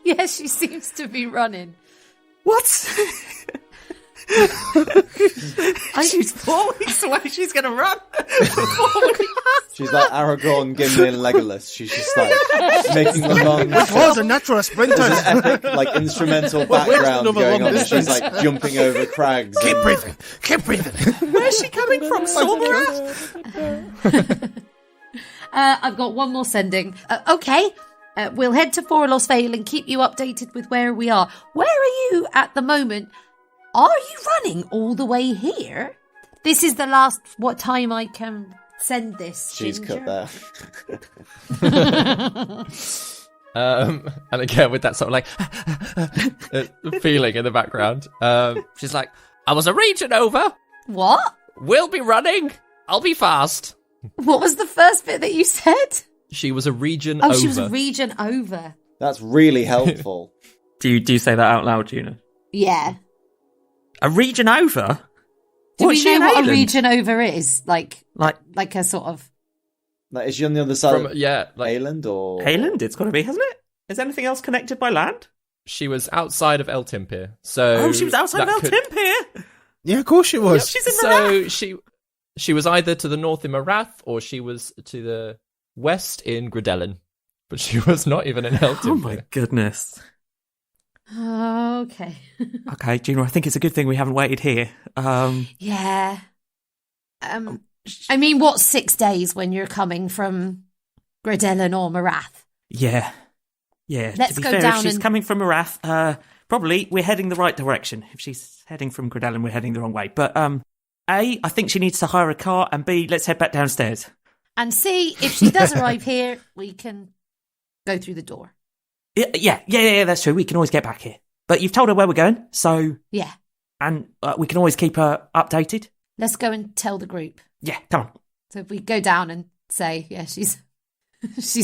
Yes, she seems to be running. What? She's 4 weeks away. She's going to run. She's like Aragorn, Gimli, and Legolas. She's just like making the long. Which was a natural sprinter. There's an epic, like, instrumental background another going long on. And she's distance? like jumping over crags. Keep and- breathing. Keep breathing. Where's she coming from? Silverrath? I've got one more sending. Okay. We'll head to Forlos Vale and keep you updated with where we are. Where are you at the moment? Are you running all the way here? This is the last time I can send this. She's Ginger. cut there. And again with that sort of like feeling in the background, she's like, "I was a region over. What? We'll be running. I'll be fast." What was the first bit that you said? She was a region Oh, over. she was a region over. That's really helpful. Do you say that out loud, Juna? Yeah. A region over? Do What's we she know in what Ireland? a region over is? Like a sort of... Like, is she on the other side of like Ayland or Hayland, it's got to be, hasn't it? Is anything else connected by land? she was outside of El Timpir. So She was outside of El Timpir. Yeah, of course she was. She's in So she was either to the north in Marath or she was to the west in Gridellin, but she was not even in El Timpir. Oh my goodness. Okay. Okay, Juna, I think it's a good thing we haven't waited here. Yeah. I mean, what's 6 days when you're coming from Gridellin or Marath? Yeah. Yeah, Let's to be go fair, down if she's and- coming from Marath, probably we're heading the right direction. If she's heading from Gridellin, we're heading the wrong way. But, A, I think she needs to hire a car, and B, let's head back downstairs. And see, if she does arrive here, we can go through the door. Yeah, that's true. We can always get back here. But you've told her where we're going, so... Yeah. And we can always keep her updated. Let's go and tell the group. Yeah, come on. So if we go down and say, yeah, she's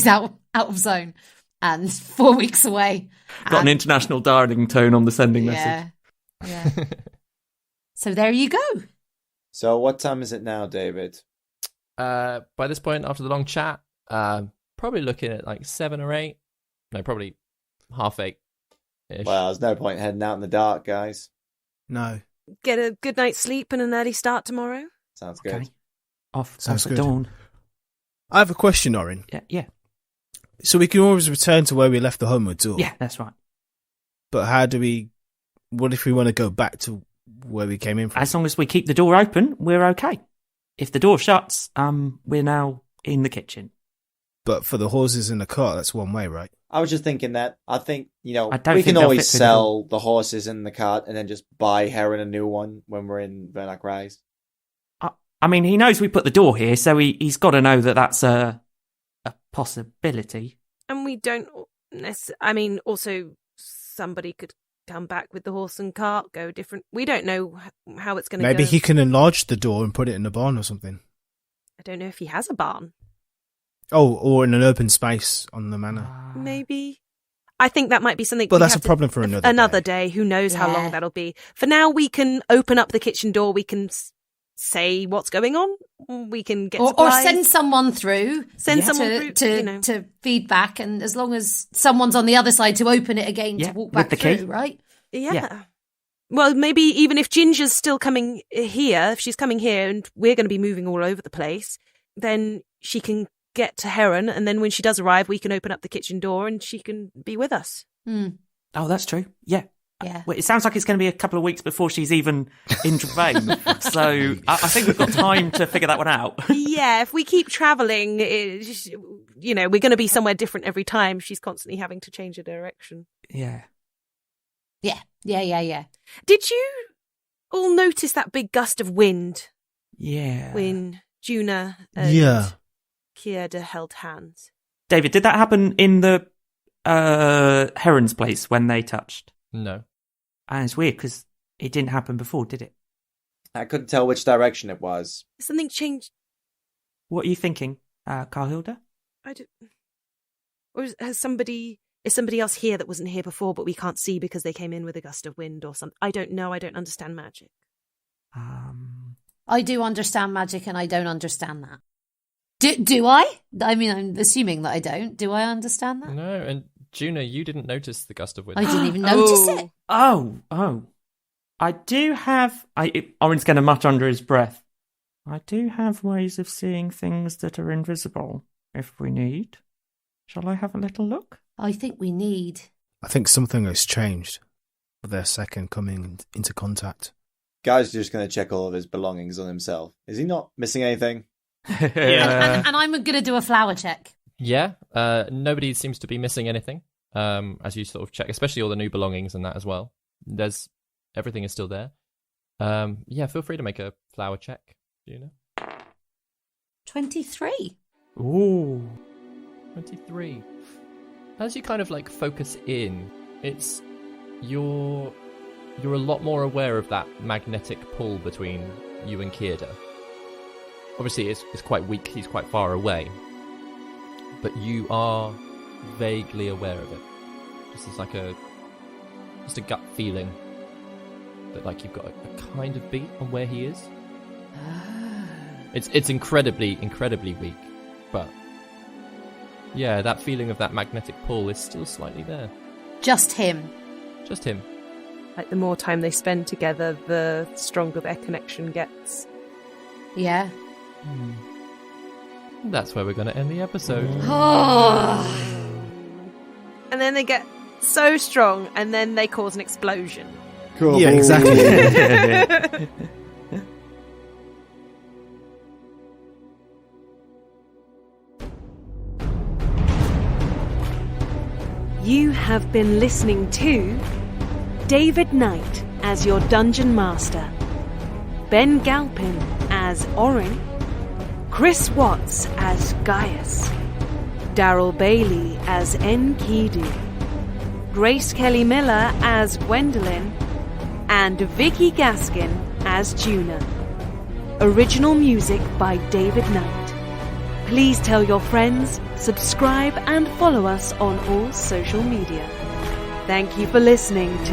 out of zone and 4 weeks away. Got an and- international darling tone on the sending message. Yeah. So there you go. So what time is it now, David? By this point, after the long chat, probably looking at like 7 or 8. No, probably 8:30. Well, there's no point heading out in the dark, guys. No. Get a good night's sleep and an early start tomorrow. Sounds good. Okay. Off Sounds at good. dawn. I have a question, Orin. Yeah. So we can always return to where we left the homeward tour. Yeah, that's right. But what if we want to go back to where we came in from? As long as we keep the door open, we're okay. If the door shuts, we're now in the kitchen. But for the horses in the cart, that's one way, right? I was just thinking that. I think, I don't we think can they'll always fit through the sell the horses in the cart and then just buy Heron a new one when we're in Vernock Rise. I mean, he knows we put the door here, so he's got to know that that's a possibility. And we don't I mean, also somebody could come back with the horse and cart, go different. We don't know how it's going to go. Maybe he can enlarge the door and put it in a barn or something. I don't know if he has a barn. Oh, or in an open space on the manor. Maybe. I think that might be something. But we that's have a problem for another another day. day. Who knows how Yeah. long that'll be? For now, we can open up the kitchen door. We can say what's going on. We can get Or supplies. send someone through. Send someone to, through, to, you know. to feedback, and as long as someone's on the other side to open it again Yeah, to walk with back the key. through, right? Yeah. Yeah. Well, maybe even if Ginger's still coming here, if she's coming here and we're going to be moving all over the place, then she can get to Heron, and then when she does arrive, we can open up the kitchen door and she can be with us. Oh, that's true. Yeah. Yeah. Well, it sounds like it's going to be a couple of weeks before she's even in Dravain. So I think we've got time to figure that one out. Yeah, if we keep travelling, we're going to be somewhere different every time. She's constantly having to change her direction. Yeah. Yeah. Did you all notice that big gust of wind Yeah. when Juna and Yeah. Kierda held hands? David, did that happen in the Heron's place when they touched? No. And it's weird because it didn't happen before, did it? I couldn't tell which direction it was. Something changed. What are you thinking, Carhilda? I don't. Or is somebody else here that wasn't here before, but we can't see because they came in with a gust of wind or something? I don't know. I don't understand magic. I do understand magic, and I don't understand that. Do I? I mean, I'm assuming that I don't. Do I understand that? No, and Juna, you didn't notice the gust of wind. I didn't even notice it. Oh. I do have... Orin's going to mutter under his breath. I do have ways of seeing things that are invisible, if we need. Shall I have a little look? I think we need. I think something has changed with their second coming into contact. Guy's just going to check all of his belongings on himself. Is he not missing anything? And I'm going to do a flower check. Yeah, nobody seems to be missing anything. As you sort of check, especially all the new belongings and that as well. Everything is still there. Yeah, feel free to make a flower check, Juna. 23. Ooh. 23. As you kind of like focus in, you're a lot more aware of that magnetic pull between you and Kierda. Obviously, it's quite weak. He's quite far away, but you are vaguely aware of it. Just as like a gut feeling that like you've got a kind of beat on where he is. It's incredibly weak, but yeah, that feeling of that magnetic pull is still slightly there. Just him. Just him. Like the more time they spend together, the stronger their connection gets. Yeah. That's where we're going to end the episode. And then they get so strong, and then they cause an explosion. Cool. Yeah, exactly. You have been listening to David Knight as your Dungeon Master, Ben Galpin as Orin, Chris Watts as Gaius, Daryl Bailey as Enkidu, Grace Kelly Miller as Gwendolyn, and Vicky Gaskin as Juna. Original music by David Knight. Please tell your friends, subscribe and follow us on all social media. Thank you for listening to